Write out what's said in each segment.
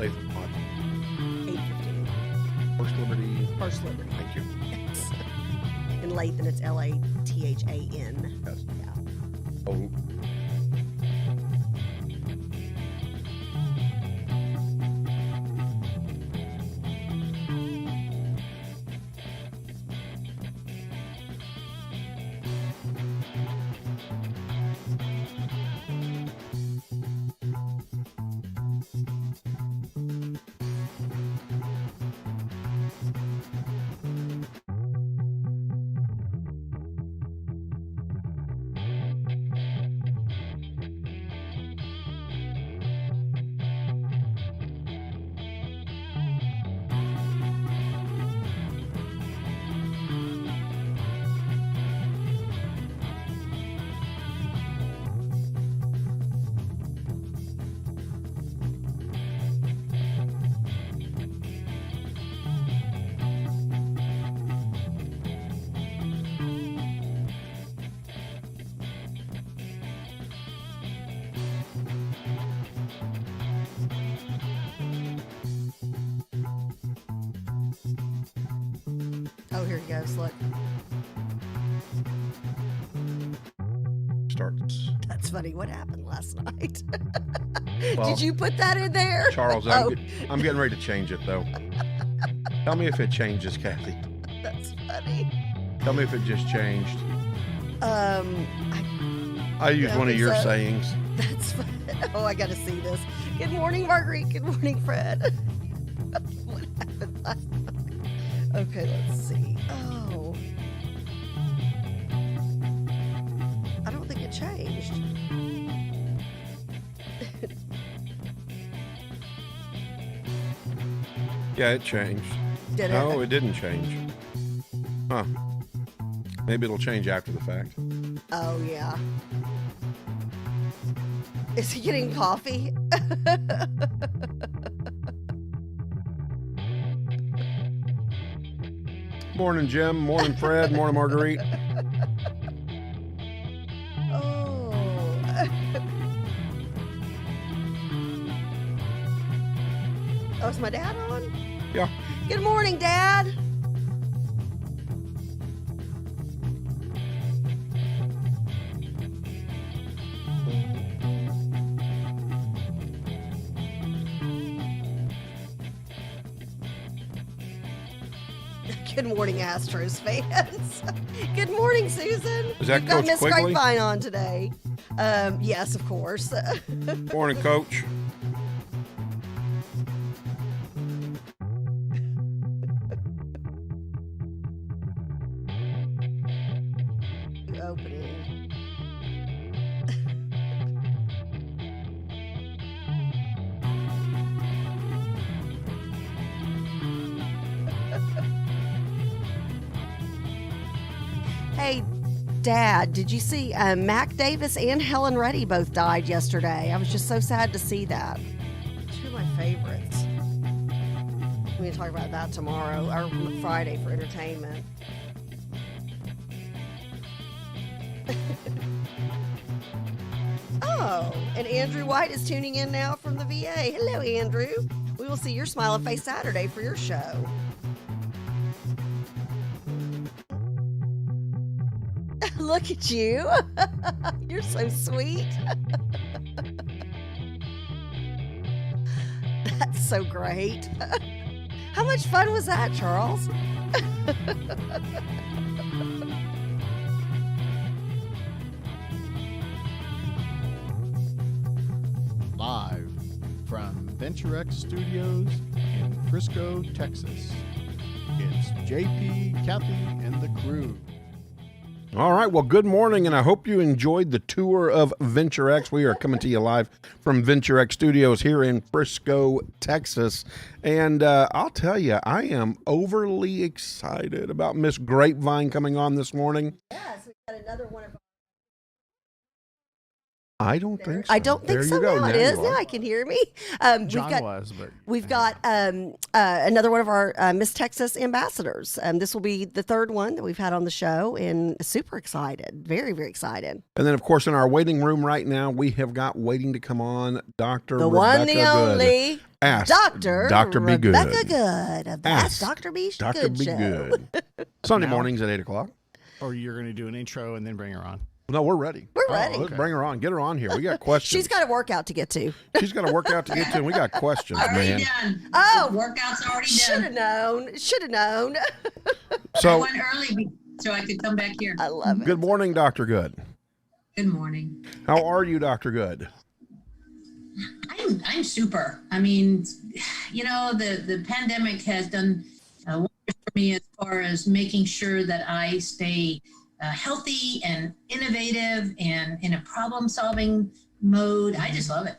Latham Lodge. 815. First Liberty. First Liberty. Thank you. Yes. In Lathan, it's Lathan. Yes. Yeah. Oh. Oh, here he goes. Look. Starts. That's funny. What happened last night? Well, Did you put that in there? Charles, Oh. I'm getting ready to change it, though. Tell me if it changes, Kathy. That's funny. Tell me if it just changed. I use don't one of think your so. sayings. That's fun. Oh, I got to see this. Good morning, Marguerite. Good morning, Fred. What happened last night? Okay, let's see. Oh. I don't think it changed. Yeah, it changed. Did it? No, it didn't change. Huh. Maybe it'll change after the fact. Oh, yeah. Is he getting coffee? Morning, Jim. Morning, Fred. Morning, Marguerite. Oh. Oh, is my dad on? Yeah. Good morning, Dad. Good morning, Astros fans. Good morning, Susan. Is that We've got Coach Miss Quigley? Grapevine on today. Yes, of course. Morning, Coach. Opening. Hey, Dad, did you see Mac Davis and Helen Reddy both died yesterday? I was just so sad to see that. Two of my favorites. We can talk about that tomorrow or Friday for entertainment. Oh, and Andrew White is tuning in now from the VA. Hello, Andrew. We will see your smiling face Saturday for your show. Look at you. You're so sweet. That's so great. How much fun was that, Charles? Live from VentureX Studios in Frisco, Texas. It's JP, Kathy, and the crew. All right. Well, good morning, and I hope you enjoyed the tour of VentureX. We are coming to you live from VentureX Studios here in Frisco, Texas. And I'll tell you, I am overly excited about Miss Grapevine coming on this morning. Yes, we got another one of. I don't think so. I don't think There so. you go. Now it you is. are. Now I can hear me. John was, but We've got another one of our Miss Texas ambassadors. This will be the third one that we've had on the show, and super excited. Very, very excited. And then, of course, in our waiting room right now, we have got waiting to come on Dr. The Rebecca one, the Good. only. Ask Dr. Be Rebecca Good. Good of Ask Ask Dr. Be Dr. Good Be Show. Good. Sunday Now? mornings at 8 o'clock. Or you're going to do an intro and then bring her on. No, we're ready. We're ready. Let's bring her on. Get her on here. We got questions. She's got a workout to get to. She's got a workout to get to, and we got questions, Already man. done. Oh, The workout's already Should done. have known. Should have known. I So, went early so I could come back here. I love it. good morning, Dr. Good. Good morning. How are you, Dr. Good? I'm super. I mean, the pandemic has done wonders for me as far as making sure that I stay healthy and innovative and in a problem-solving mode. I just love it.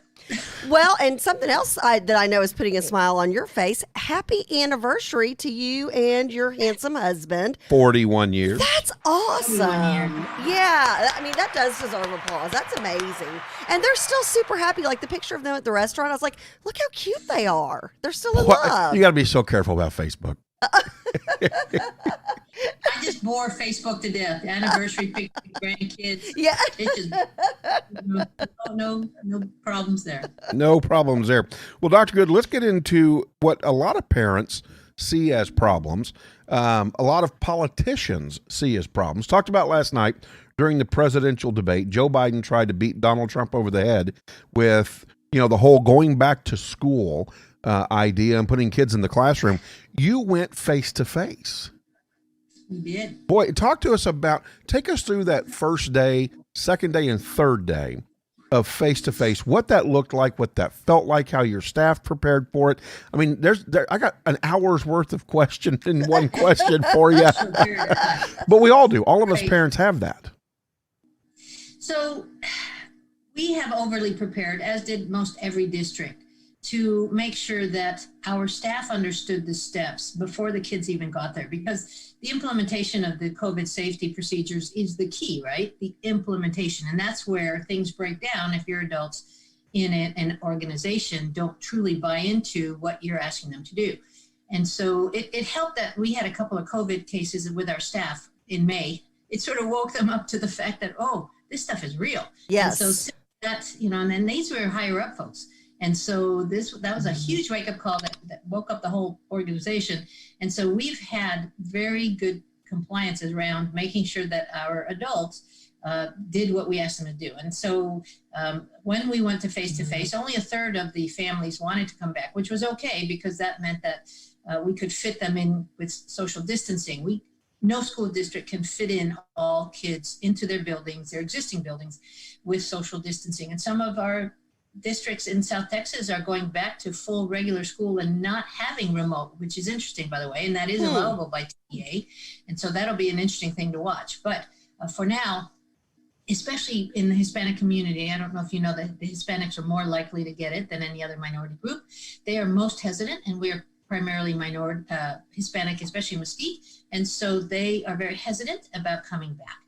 Well, and something else that I know is putting a smile on your face. Happy anniversary to you and your handsome husband. 41 years. That's awesome. 41 years. Yeah, I mean, that does deserve applause. That's amazing. And they're still super happy. Like the picture of them at the restaurant, I was like, look how cute they are. They're still in love. You got to be so careful about Facebook. I just bore Facebook to death. Anniversary pictures, grandkids. Yeah. It's just no problems there. No problems there. Well, Dr. Good, let's get into what a lot of parents see as problems. A lot of politicians see as problems. Talked about last night during the presidential debate. Joe Biden tried to beat Donald Trump over the head with, the whole going back to school idea and putting kids in the classroom. You went face to face. We did. Boy, take us through that first day, second day, and third day of face to face. What that looked like, what that felt like, how your staff prepared for it. I mean, I got an hour's worth of question in one question for you, but we all do. All of us parents have that. So we have overly prepared, as did most every district, to make sure that our staff understood the steps before the kids even got there, because the implementation of the COVID safety procedures is the key, right? The implementation. And that's where things break down if your adults in an organization don't truly buy into what you're asking them to do. And so it helped that we had a couple of COVID cases with our staff in May. It sort of woke them up to the fact that, oh, this stuff is real. Yes. And so that's, and then these were higher up folks. And so that was a huge wake-up call that woke up the whole organization. And so we've had very good compliance around making sure that our adults did what we asked them to do. And so when we went to face-to-face, only a third of the families wanted to come back, which was okay, because that meant that we could fit them in with social distancing. No school district can fit in all kids into their buildings, their existing buildings, with social distancing. And some of our districts in South Texas are going back to full regular school and not having remote, which is interesting, by the way, and that is allowable by TEA. And so that'll be an interesting thing to watch. But for now, especially in the Hispanic community, I don't know if you know that the Hispanics are more likely to get it than any other minority group. They are most hesitant, and we are primarily minority Hispanic, especially Mesquite. And so they are very hesitant about coming back.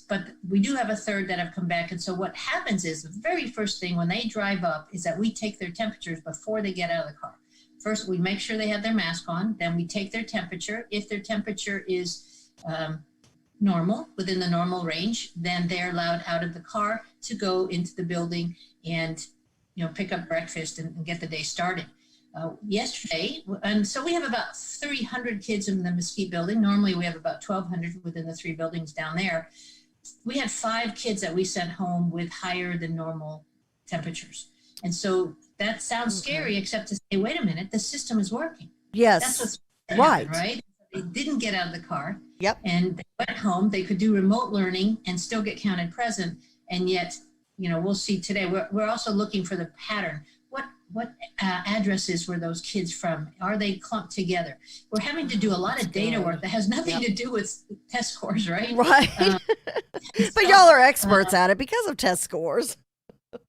But we do have a third that have come back. And so what happens is the very first thing when they drive up is that we take their temperatures before they get out of the car. First, we make sure they have their mask on. Then we take their temperature. If their temperature is normal, within the normal range, then they're allowed out of the car to go into the building and, pick up breakfast and get the day started. Yesterday, and so we have about 300 kids in the Mesquite building. Normally we have about 1,200 within the 3 buildings down there. We had 5 kids that we sent home with higher than normal temperatures. And so that sounds scary, except to say, wait a minute, the system is working. Yes. That's what's right. happened, right? They didn't get out of the car. Yep. And they went home. They could do remote learning and still get counted present. And yet, we'll see today. We're also looking for the pattern. What addresses were those kids from? Are they clumped together? We're having to do a lot of data work that has nothing to do with test scores, right? Right. But y'all are experts at it because of test scores.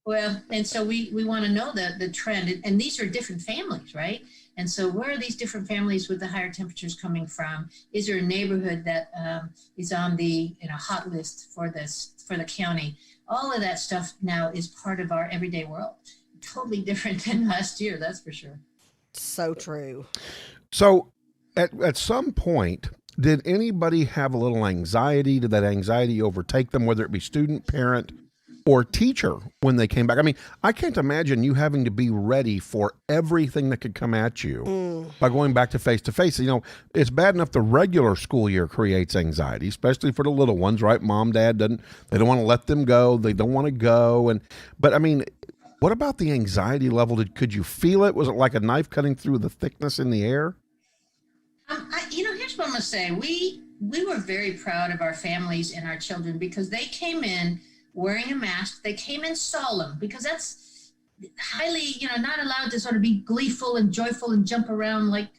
Well, and so we want to know the trend. And these are different families, right? And so where are these different families with the higher temperatures coming from? Is there a neighborhood that is on the hot list for the county? All of that stuff now is part of our everyday world. Totally different than last year, that's for sure. So true. So at some point, did anybody have a little anxiety? Did that anxiety overtake them, whether it be student, parent, or teacher when they came back. I mean, I can't imagine you having to be ready for everything that could come at you by going back to face. You know, it's bad enough the regular school year creates anxiety, especially for the little ones, right? Mom, dad they don't want to let them go. They don't want to go. But I mean, what about the anxiety level? Could you feel it? Was it like a knife cutting through the thickness in the air? Here's what I'm going to say. We were very proud of our families and our children because they came in wearing a mask. They came in solemn because that's highly, not allowed to sort of be gleeful and joyful and jump around like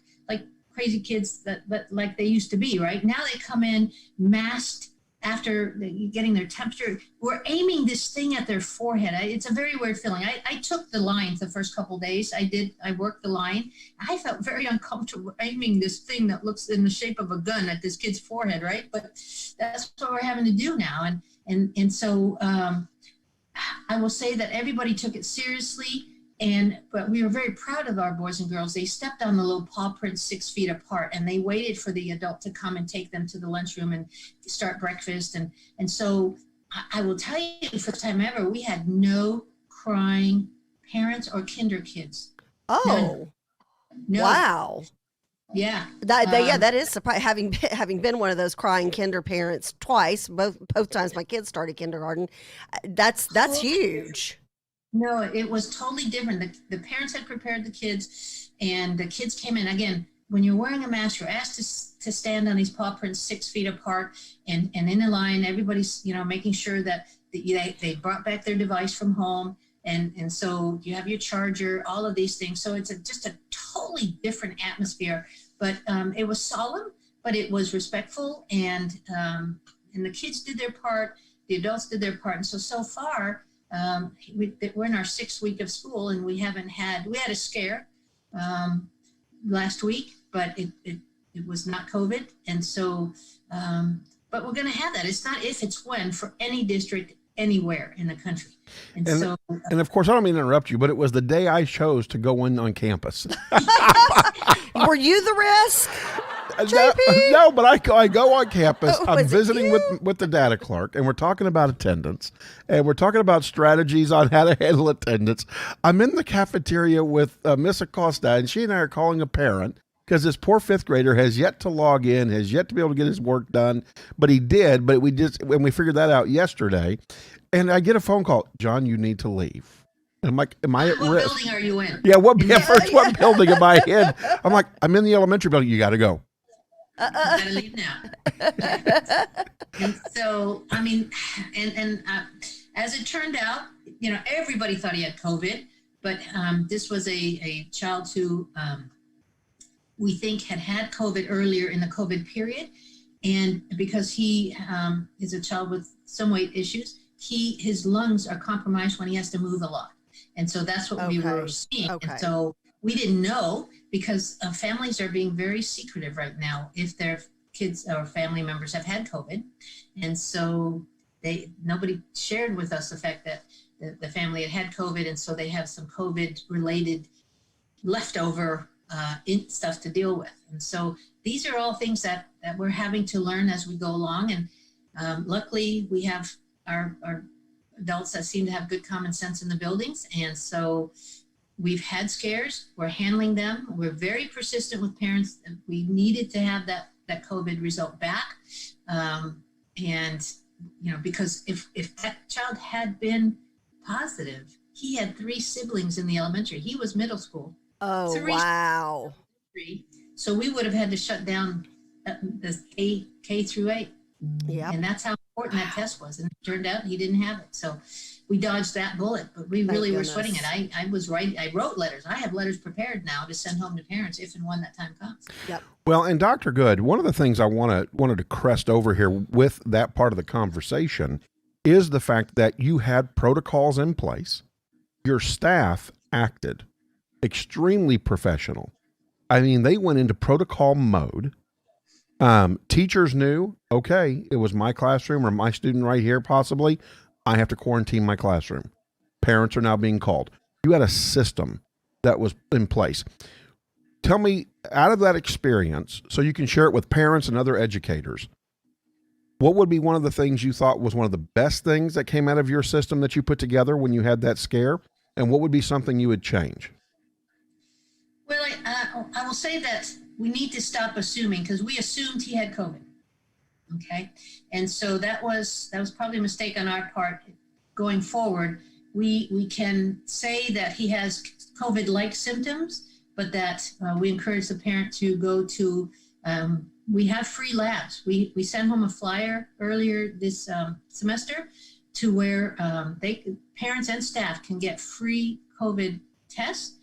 crazy kids that like they used to be, right? Now they come in masked after getting their temperature. We're aiming this thing at their forehead. It's a very weird feeling. I took the lines the first couple of days. I worked the line. I felt very uncomfortable aiming this thing that looks in the shape of a gun at this kid's forehead, right? But that's what we're having to do now. And so I will say that everybody took it seriously. But we were very proud of our boys and girls. They stepped on the little paw prints 6 feet apart, and they waited for the adult to come and take them to the lunchroom and start breakfast. And so I will tell you, for the first time ever, we had no crying parents or kinder kids. Oh, no. Wow. Yeah. That is surprising. Having been one of those crying kinder parents twice, both times my kids started kindergarten. That's huge. No, it was totally different. The parents had prepared the kids, and the kids came in. Again, when you're wearing a mask, you're asked to stand on these paw prints 6 feet apart and in a line. Everybody's, making sure that they brought back their device from home. And so you have your charger, all of these things. So it's just a totally different atmosphere. But it was solemn, but it was respectful. And the kids did their part. The adults did their part. And so far, we're in our 6th week of school, and we had a scare last week, but it was not COVID. And so, but we're going to have that. It's not if, it's when, for any district anywhere in the country. And of course, I don't mean to interrupt you, but it was the day I chose to go in on campus. Were you the risk? No, but I go on campus. I'm visiting with the data clerk, and we're talking about attendance, and we're talking about strategies on how to handle attendance. I'm in the cafeteria with Miss Acosta, and she and I are calling a parent because this poor 5th grader has yet to log in, has yet to be able to get his work done, but he did. But when we figured that out yesterday, and I get a phone call, John, you need to leave. And I'm like, am I at risk? What building are you in? Yeah, what building am I in? I'm like, I'm in the elementary building. You got to go. You gotta leave now. And so, I mean, and as it turned out, everybody thought he had COVID, but this was a child who we think had COVID earlier in the COVID period. And because he is a child with some weight issues, his lungs are compromised when he has to move a lot. And so that's what we were seeing. Okay. And so we didn't know, because families are being very secretive right now if their kids or family members have had COVID. And so nobody shared with us the fact that the family had COVID, and so they have some COVID-related leftover stuff to deal with. And so these are all things that we're having to learn as we go along. And luckily, we have our adults that seem to have good common sense in the buildings. And so we've had scares. We're handling them. We're very persistent with parents. We needed to have that COVID result back. Because if that child had been positive, he had 3 siblings in the elementary. He was middle school. Oh, 3 wow. So we would have had to shut down the K through 8. Yeah. And that's how important that test was. And it turned out he didn't have it. So we dodged that bullet, but we really were sweating it. I was writing. I wrote letters. I have letters prepared now to send home to parents if and when that time comes. Yep. Well, and Dr. Good, one of the things I wanted to crest over here with that part of the conversation is the fact that you had protocols in place. Your staff acted extremely professional. I mean, they went into protocol mode. Teachers knew, okay, it was my classroom or my student right here, possibly. I have to quarantine my classroom. Parents are now being called. You had a system that was in place. Tell me, out of that experience, so you can share it with parents and other educators, what would be one of the things you thought was one of the best things that came out of your system that you put together when you had that scare? And what would be something you would change? Well, I will say that we need to stop assuming, because we assumed he had COVID. Okay, and so that was probably a mistake on our part. Going forward, we can say that he has COVID-like symptoms, but that we encourage the parent to go to. We have free labs. We sent home a flyer earlier this semester to where parents and staff can get free COVID tests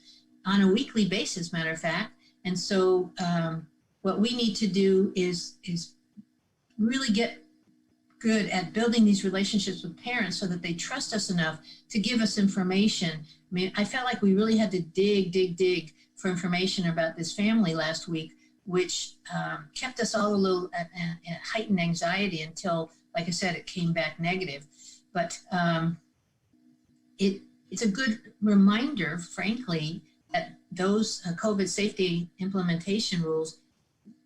on a weekly basis, matter of fact. And so what we need to do is really get good at building these relationships with parents so that they trust us enough to give us information. I mean, I felt like we really had to dig for information about this family last week, which kept us all a little at heightened anxiety until, like I said, it came back negative. But it's a good reminder, frankly, that those COVID safety implementation rules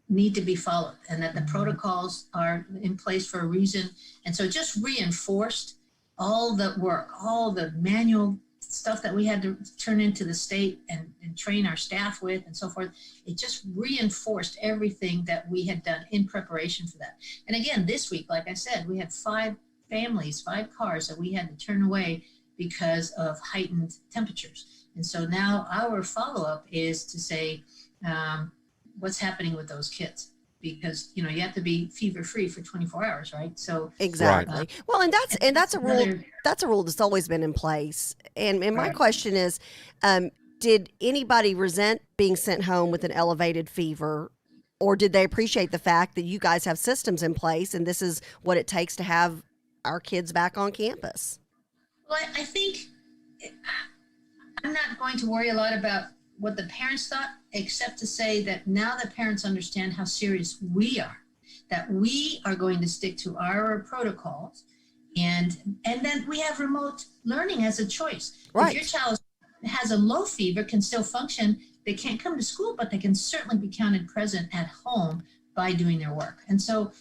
need to be followed and that the protocols are in place for a reason. And so it just reinforced all the work, all the manual stuff that we had to turn into the state and train our staff with and so forth. It just reinforced everything that we had done in preparation for that. And again, this week, like I said, we had 5 cars that we had to turn away because of heightened temperatures. And so now our follow-up is to say, what's happening with those kids? Because you have to be fever-free for 24 hours, right? So exactly. Right. Well, and that's a rule. That's a rule that's always been in place. And my question is, did anybody resent being sent home with an elevated fever, or did they appreciate the fact that you guys have systems in place and this is what it takes to have our kids back on campus? Well, I think I'm not going to worry a lot about what the parents thought, except to say that now the parents understand how serious we are, that we are going to stick to our protocols, and then we have remote learning as a choice. Right. If your child has a low fever, can still function, they can't come to school, but they can certainly be counted present at home by doing their work. And so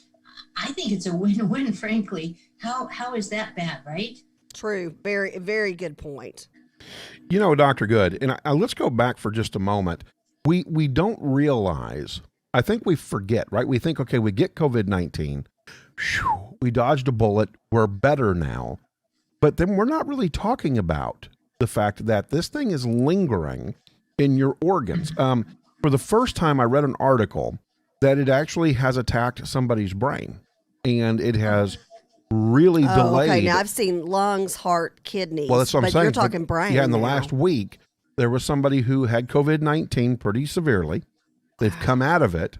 I think it's a win-win, frankly. How is that bad, right? True. Very, very good point. Dr. Good, and let's go back for just a moment. We don't realize, I think we forget, right? We think, okay, we get COVID-19, we dodged a bullet, we're better now. But then we're not really talking about the fact that this thing is lingering in your organs. For the first time, I read an article that it actually has attacked somebody's brain, and it has really delayed. Okay, now I've seen lungs, heart, kidneys. Well, that's what I'm saying. You're talking brain. Yeah, in the now. last week, there was somebody who had COVID-19 pretty severely. They've come out of it,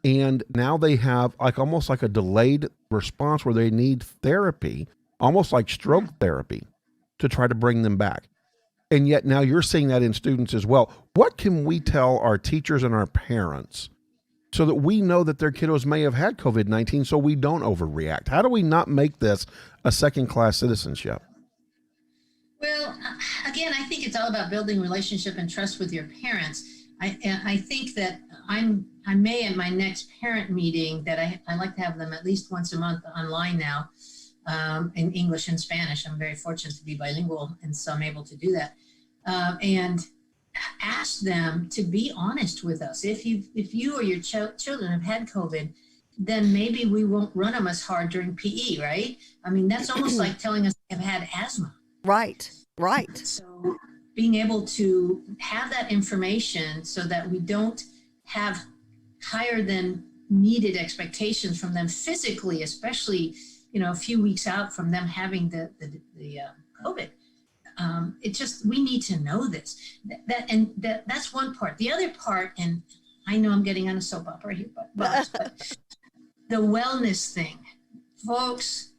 and now they have almost like a delayed response where they need therapy, almost like stroke therapy, to try to bring them back. And yet now you're seeing that in students as well. What can we tell our teachers and our parents so that we know that their kiddos may have had COVID-19 so we don't overreact? How do we not make this a second-class citizenship? Well, again, I think it's all about building relationship and trust with your parents. I think that I may at my next parent meeting that I like to have them at least once a month online now in English and Spanish. I'm very fortunate to be bilingual, and so I'm able to do that. And ask them to be honest with us. If you or your children have had COVID, then maybe we won't run them as hard during PE, right? I mean, that's almost like telling us they've had asthma. Right. So being able to have that information so that we don't have higher than needed expectations from them physically, especially, a few weeks out from them having the COVID. We need to know this. That's one part. The other part, and I know I'm getting on a soap opera here, but the wellness thing, folks.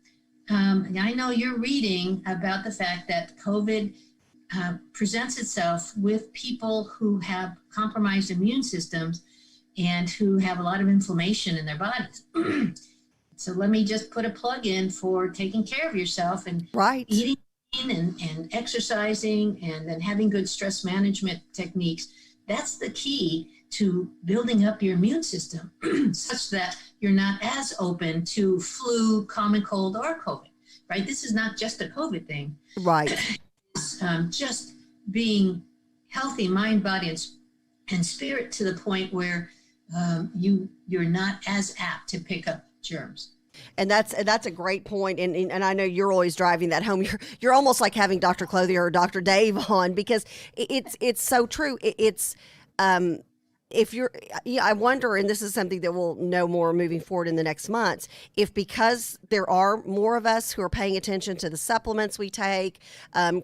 I know you're reading about the fact that COVID presents itself with people who have compromised immune systems and who have a lot of inflammation in their bodies. So let me just put a plug in for taking care of yourself and eating and exercising and then having good stress management techniques That's the key to building up your immune system such that you're not as open to flu, common cold, or COVID, right? This is not just a COVID thing. Right. It's just being healthy, mind, body, and spirit to the point where you're not as apt to pick up germs. And that's a great point. And I know you're always driving that home. You're almost like having Dr. Clothier or Dr. Dave on, because it's so true. If you're, I wonder, and this is something that we'll know more moving forward in the next months, if because there are more of us who are paying attention to the supplements we take,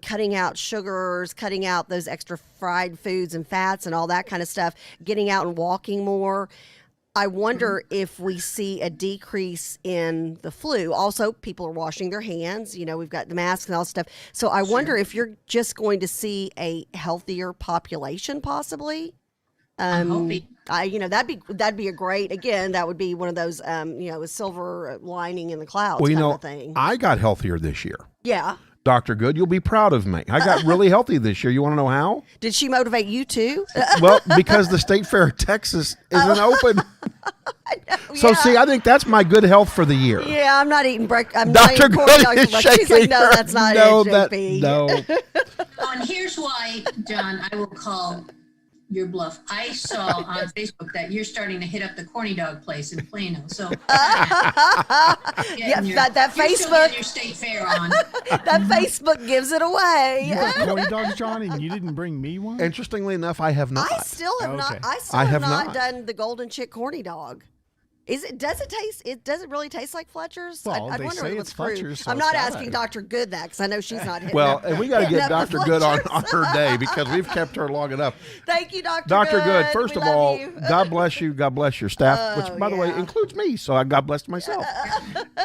cutting out sugars, cutting out those extra fried foods and fats and all that kind of stuff, getting out and walking more, I wonder if we see a decrease in the flu. Also, people are washing their hands. We've got the masks and all stuff. So I wonder if you're just going to see a healthier population, possibly. I'm hoping. That'd be a great. Again, that would be one of those, a silver lining in the clouds Well, kind of thing. I got healthier this year. Yeah. Dr. Good, you'll be proud of me. I got really healthy this year. You want to know how? Did she motivate you too? Well, because the State Fair of Texas isn't open. So, see, I think that's my good health for the year. Yeah, I'm not eating breakfast. I'm Dr. not Good eating is shaking. She's like, no, that's not no, it, JP. No. And here's why, John, I will call your bluff. I saw on Facebook that you're starting to hit up the corny dog place in Plano. So that Facebook, your State Fair on. That Facebook gives it away. You got corny dogs, John, and you didn't bring me one? Interestingly enough, I have not. I still have not. Okay. I still have not done the Golden Chick corny dog. Does it really taste like Fletcher's? Well, I'd they wonder say if it it's was fruit. Fletcher's, so I'm it's not gotta asking be. Dr. Good that, because I know she's not hitting Well, up. and we got to hitting get up the Dr. Good on Fletchers. her day, because we've kept her long enough. Thank you, Dr. Dr. Good, We first of love all, you. God bless you. God bless your staff, which, by the way, yeah. includes me. So I God blessed myself.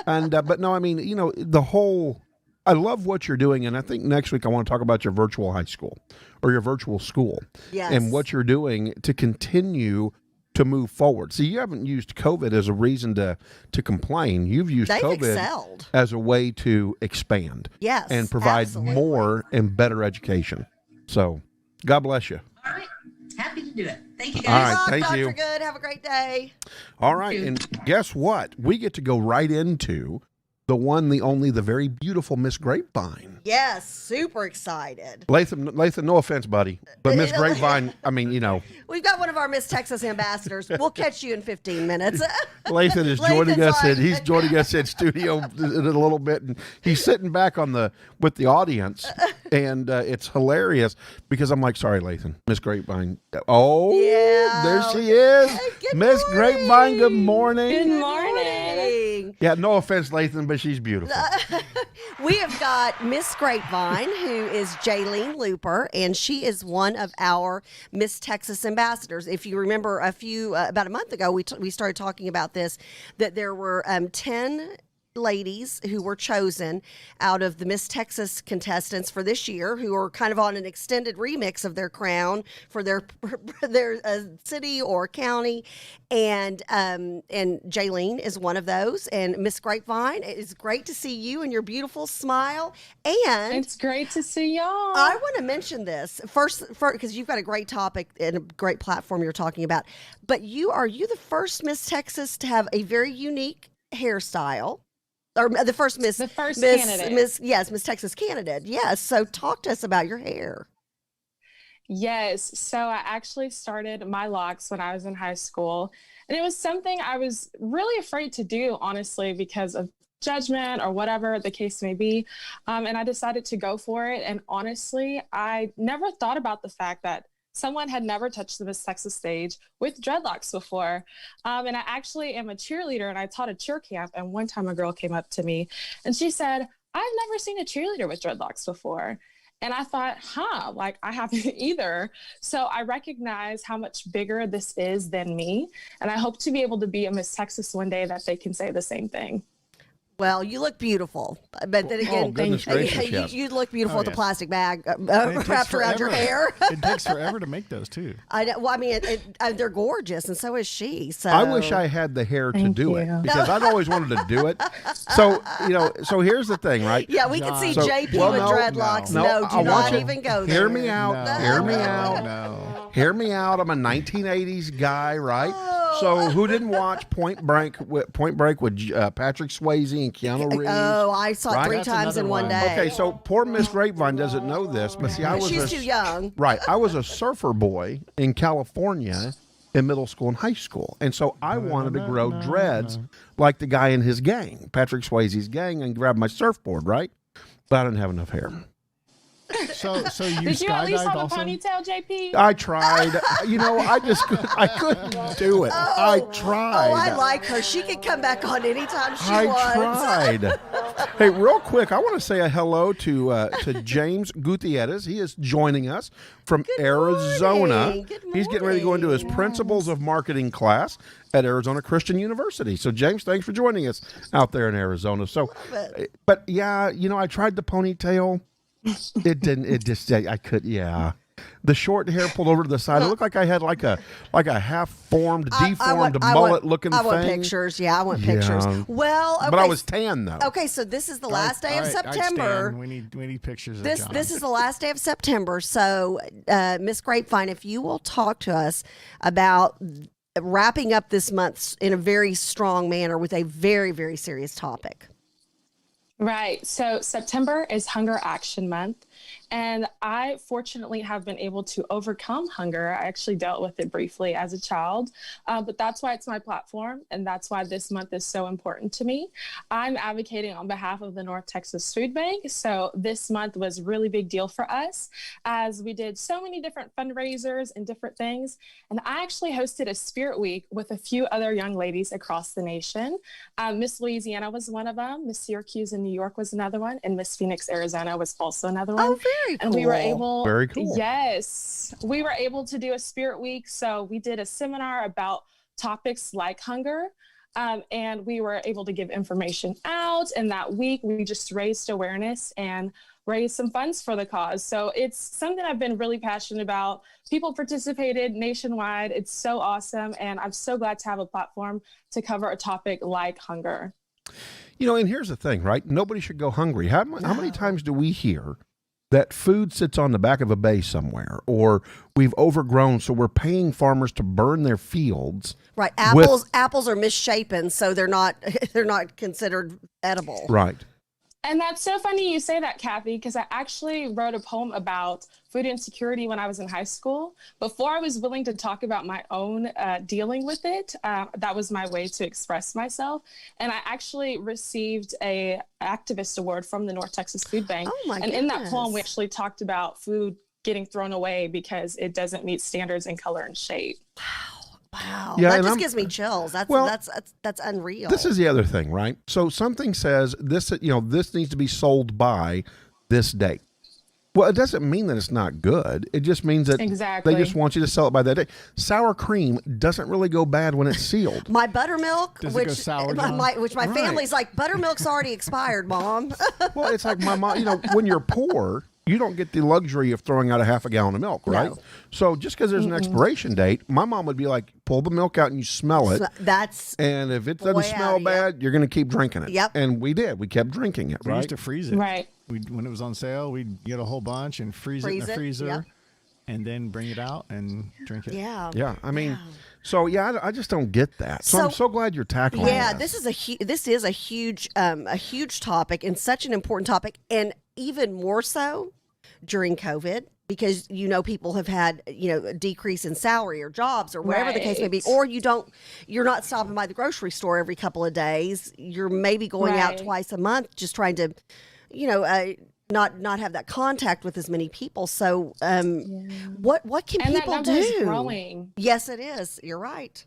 And but no, I mean, the whole. I love what you're doing, and I think next week I want to talk about your virtual high school or your virtual school, Yes. and what you're doing to continue to move forward. See, you haven't used COVID as a reason to complain. You've used They've COVID excelled. as a way to expand, Yes, and provide absolutely. more and better education. So, God bless you. All right. Happy to do it. Thank you, All guys. right, Well, thank Dr. you. Good, have a great day. All right, and guess what? We get to go right into the one, the only, the very beautiful Miss Grapevine. Yes, super excited. Latham, no offense, buddy, but Miss Grapevine, I mean, We've got one of our Miss Texas ambassadors. We'll catch you in 15 minutes. Lathan is joining Lathan's us. like- He's joining us in studio in a little bit, and he's sitting back with the audience, and it's hilarious because I'm like, sorry, Lathan, Miss Grapevine. Oh, Yeah. there she is, Good Miss morning. Grapevine. Good morning. Good morning. Yeah, no offense, Lathan, but she's beautiful. We have got Miss Grapevine, who is Jaylene Looper, and she is one of our Miss Texas ambassadors. If you remember about a month ago, we started talking about this, that there were 10 ladies who were chosen out of the Miss Texas contestants for this year, who are kind of on an extended remix of their crown for their city or county, and Jaylene is one of those. And Miss Grapevine, it is great to see you and your beautiful smile. And It's great to see y'all. I want to mention this first because you've got a great topic and a great platform you're talking about. But are you the first Miss Texas to have a very unique hairstyle? Or the first Miss candidate. Miss Texas candidate. Yes. So talk to us about your hair. Yes. So I actually started my locks when I was in high school. And it was something I was really afraid to do, honestly, because of judgment or whatever the case may be. And I decided to go for it. And honestly, I never thought about the fact that someone had never touched the Miss Texas stage with dreadlocks before. And I actually am a cheerleader, and I taught a cheer camp. And one time a girl came up to me and she said, I've never seen a cheerleader with dreadlocks before. And I thought, I haven't either. So I recognize how much bigger this is than me. And I hope to be able to be a Miss Texas one day that they can say the same thing. Well, you look beautiful, but then again, goodness gracious, yes. you look beautiful with a yes. plastic bag And it takes wrapped around your forever. hair. It takes forever to make those too. I know. Well, I mean, they're gorgeous, and so is she. So I wish I had the hair to Thank do it, you. because I'd always wanted to do it. So, so here's the thing, right? Yeah, we can see So- JP well, with no, dreadlocks. no. No, I do want not you- even go Hear there. me out. No, Hear me no, out. No. Hear me out. I'm a 1980s guy, right? So who didn't watch Point Break with Patrick Swayze and Keanu Reeves? Oh, I saw it Right? 3 That's times in another one one. day. Okay, so poor Miss Grapevine doesn't know this, but see, I was She's too young. Right, I was a surfer boy in California in middle school and high school, and so I wanted to grow dreads like the guy in his gang, Patrick Swayze's gang, and grab my surfboard, right? But I didn't have enough hair. So you Did you at least skydived have a also? ponytail, JP? I tried. I couldn't do it. I tried. Oh, I like her. She can come back on anytime she I wants. tried. Hey, real quick, I want to say a hello to James Gutierrez. He is joining us from Arizona. morning. Good He's getting ready to go into his morning. Principles of Marketing class at Arizona Christian University. So, James, thanks for joining us out there in Arizona. So, but yeah, I tried the ponytail. It didn't. It just. I could. Yeah. The short hair pulled over to the side. It looked like I had like a half-formed, deformed mullet-looking thing. I want pictures. Yeah, I want pictures. Well, okay. But I was tan though. Okay, so this is the last day of All right, September. we need pictures This of John. this is the last day of September. So, Miss Grapevine, if you will talk to us about wrapping up this month in a very strong manner with a very, very serious topic. Right. So September is Hunger Action Month. And I fortunately have been able to overcome hunger. I actually dealt with it briefly as a child, but that's why it's my platform. And that's why this month is so important to me. I'm advocating on behalf of the North Texas Food Bank. So this month was a really big deal for us as we did so many different fundraisers and different things. And I actually hosted a Spirit Week with a few other young ladies across the nation. Miss Louisiana was one of them. Miss Syracuse in New York was another one. And Miss Phoenix, Arizona was also another one. Oh, very cool. And we were able, Very cool. Yes, we were able to do a Spirit Week. So we did a seminar about topics like hunger. And we were able to give information out. And that week, we just raised awareness and raised some funds for the cause. So it's something I've been really passionate about. People participated nationwide. It's so awesome. And I'm so glad to have a platform to cover a topic like hunger. And here's the thing, right? Nobody should go hungry. How many times do we hear that food sits on the back of a bay somewhere, or we've overgrown, so we're paying farmers to burn their fields? Right. Apples are misshapen, so they're not considered edible. Right. And that's so funny you say that, Kathy, because I actually wrote a poem about food insecurity when I was in high school. Before I was willing to talk about my own dealing with it, that was my way to express myself. And I actually received a activist award from the North Texas Food Bank. Oh my And in that goodness. poem, we actually talked about food getting thrown away because it doesn't meet standards in color and shape. Wow. Yeah, that and just gives me chills. That's unreal. This is the other thing, right? So something says this needs to be sold by this date. Well, it doesn't mean that it's not good. It just means that Exactly. they just want you to sell it by that day. Sour cream doesn't really go bad when it's sealed. My buttermilk, Does it go sour, John? my family's like, buttermilk's already expired, Mom. Well, it's like my mom, when you're poor, you don't get the luxury of throwing out a half a gallon of milk, right? No. So just because there's an expiration date, my mom would be like, pull the milk out and you smell it. That's And if it doesn't Way smell outta ya. bad, you're going to keep drinking it. Yep. And we did. We kept drinking it, We right? used to freeze it. Right. When it was on sale, we'd get a whole bunch and freeze it in the freezer, yep. and then bring it out and drink it. yeah. Yeah. I mean, so yeah, I just don't get that. So I'm so glad you're tackling Yeah, this. this is a huge topic and such an important topic, and even more so during COVID, because people have had a decrease in salary or jobs or whatever the case may be, Right. or you're not stopping by the grocery store every couple of days. You're maybe going out Right. twice a month, just trying to not have that contact with as many people. So what can And that people number is do? growing. Yes, it is. You're right.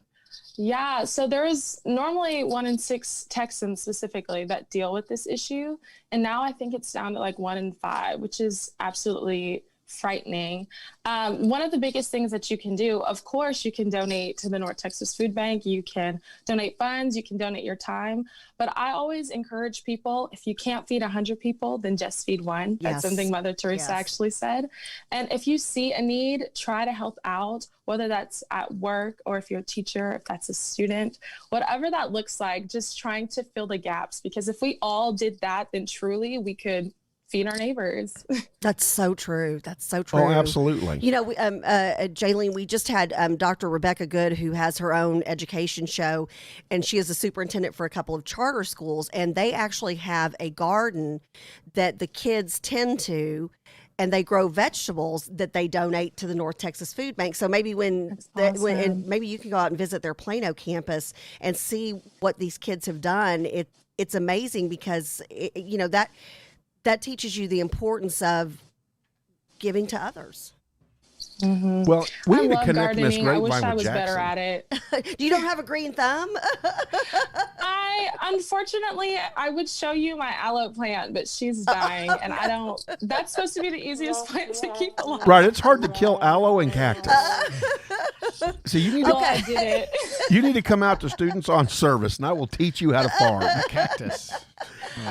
Yeah, so there is normally 1 in 6 Texans specifically that deal with this issue. And now I think it's down to like 1 in 5, which is absolutely frightening. One of the biggest things that you can do, of course, you can donate to the North Texas Food Bank. You can donate funds. You can donate your time. But I always encourage people, if you can't feed 100 people, then just feed one. Yes. That's something Mother Teresa Yes. actually said. And if you see a need, try to help out, whether that's at work or if you're a teacher, if that's a student, whatever that looks like, just trying to fill the gaps. Because if we all did that, then truly we could feed our neighbors. That's so true. That's so true. Oh, absolutely. You know, Jaylene, we just had Dr. Rebecca Good, who has her own education show, and she is a superintendent for a couple of charter schools, and they actually have a garden that the kids tend to, and they grow vegetables that they donate to the North Texas Food Bank. So maybe maybe you can go out and visit their Plano campus and see what these kids have done. It's amazing because that teaches you the importance of giving to others. Mm-hmm. Well, we I need to love connect Miss gardening. Grapevine I wish I with was Jackson. better at it. You don't have a green thumb? Unfortunately, I would show you my aloe plant, but she's dying, and I don't. That's supposed to be the easiest plant to keep alive. Right, it's hard to kill aloe and cactus. So you need to Well, I did it. you need to come out to Students on Service, and I will teach you how to farm. Cactus.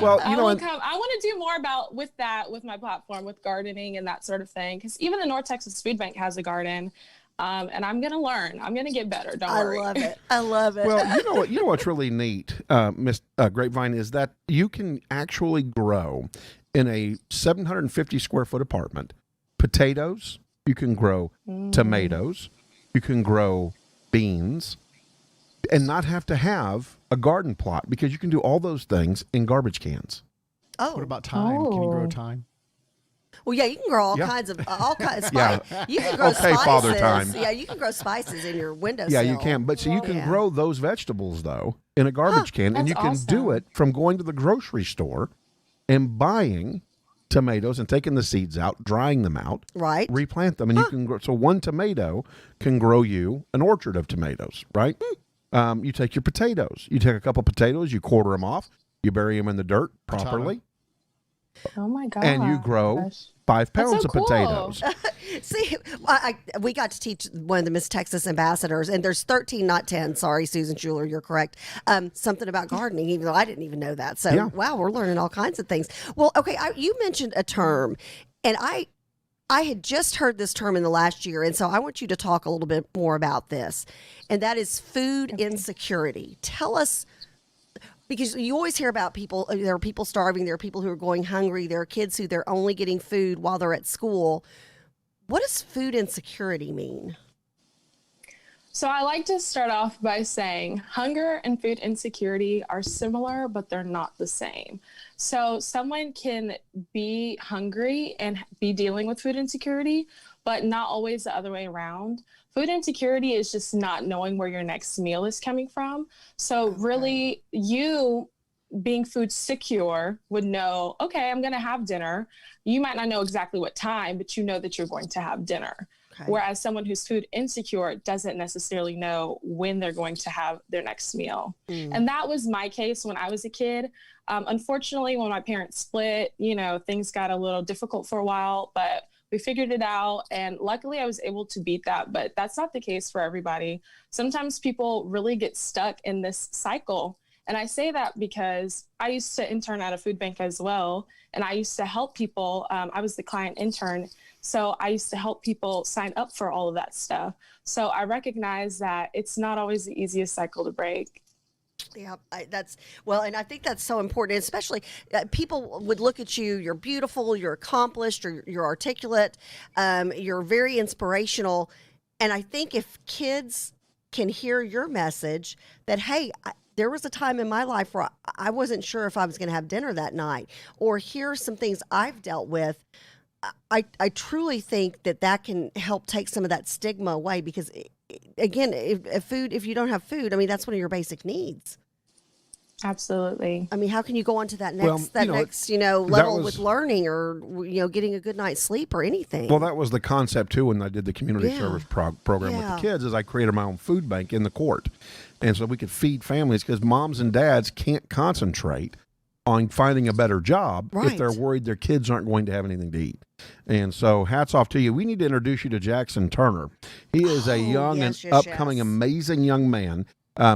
Well, I you know, will and, come. I want to do more with my platform, with gardening and that sort of thing. Because even the North Texas Food Bank has a garden, and I'm gonna learn. I'm gonna get better. Don't worry. I love it. I love it. well, you know what's really neat, Miss Grapevine, is that you can actually grow in a 750 square foot apartment potatoes. You can grow tomatoes. You can grow beans, and not have to have a garden plot, because you can do all those things in garbage cans. Oh, What about thyme? Can you grow thyme? well, yeah, you can grow all Yeah. kinds of spices. Yeah. You can grow Okay, spices. Father Time. Yeah, you can grow spices in your windowsill. Yeah, you can. But so you can Yeah. grow those vegetables, though, in a garbage can, and you That's can do awesome. it from going to the grocery store and buying tomatoes and taking the seeds out, drying them out, Right. replant them, and you can grow. So one tomato can grow you an orchard of tomatoes, right? You take your potatoes. You take a couple potatoes, you quarter them off, you bury them in the dirt properly, Oh my god! and you grow 5 That's pounds so of cool. potatoes. See, we got to teach one of the Miss Texas ambassadors, and there's 13, not 10. Sorry, Susan Schuler, you're correct. Something about gardening, even though I didn't even know that. So, Yeah. wow, we're learning all kinds of things. Well, okay, you mentioned a term, and I had just heard this term in the last year, and so I want you to talk a little bit more about this, and that is food insecurity. Tell us, because you always hear about people, there are people starving, there are people who are going hungry, there are kids who they're only getting food while they're at school. What does food insecurity mean? So I like to start off by saying hunger and food insecurity are similar, but they're not the same. So someone can be hungry and be dealing with food insecurity, but not always the other way around. Food insecurity is just not knowing where your next meal is coming from. So really, you being food secure would know, okay, I'm going to have dinner. You might not know exactly what time, but you know that you're going to have dinner. Okay. Whereas someone who's food insecure doesn't necessarily know when they're going to have their next meal. And that was my case when I was a kid. Unfortunately, when my parents split, things got a little difficult for a while, but we figured it out. And luckily I was able to beat that, but that's not the case for everybody. Sometimes people really get stuck in this cycle. And I say that because I used to intern at a food bank as well. And I used to help people. I was the client intern. So I used to help people sign up for all of that stuff. So I recognize that it's not always the easiest cycle to break. Yeah, and I think that's so important, especially people would look at you, you're beautiful, you're accomplished, you're articulate, you're very inspirational. And I think if kids can hear your message that, hey, there was a time in my life where I wasn't sure if I was going to have dinner that night, or here's some things I've dealt with, I truly think that can help take some of that stigma away, because again, if you don't have food, I mean, that's one of your basic needs. Absolutely. I mean, how can you go on to that Well, next level with learning, or getting a good night's sleep or anything? Well, that was the concept too when I did the community service program with the kids. Is I created my own food bank in the court, and so we could feed families, because moms and dads can't concentrate on finding a better job if they're worried their kids aren't going to have anything to eat. And so hats off to you. We need to introduce you to Jackson Turner. He is a young and upcoming amazing young man.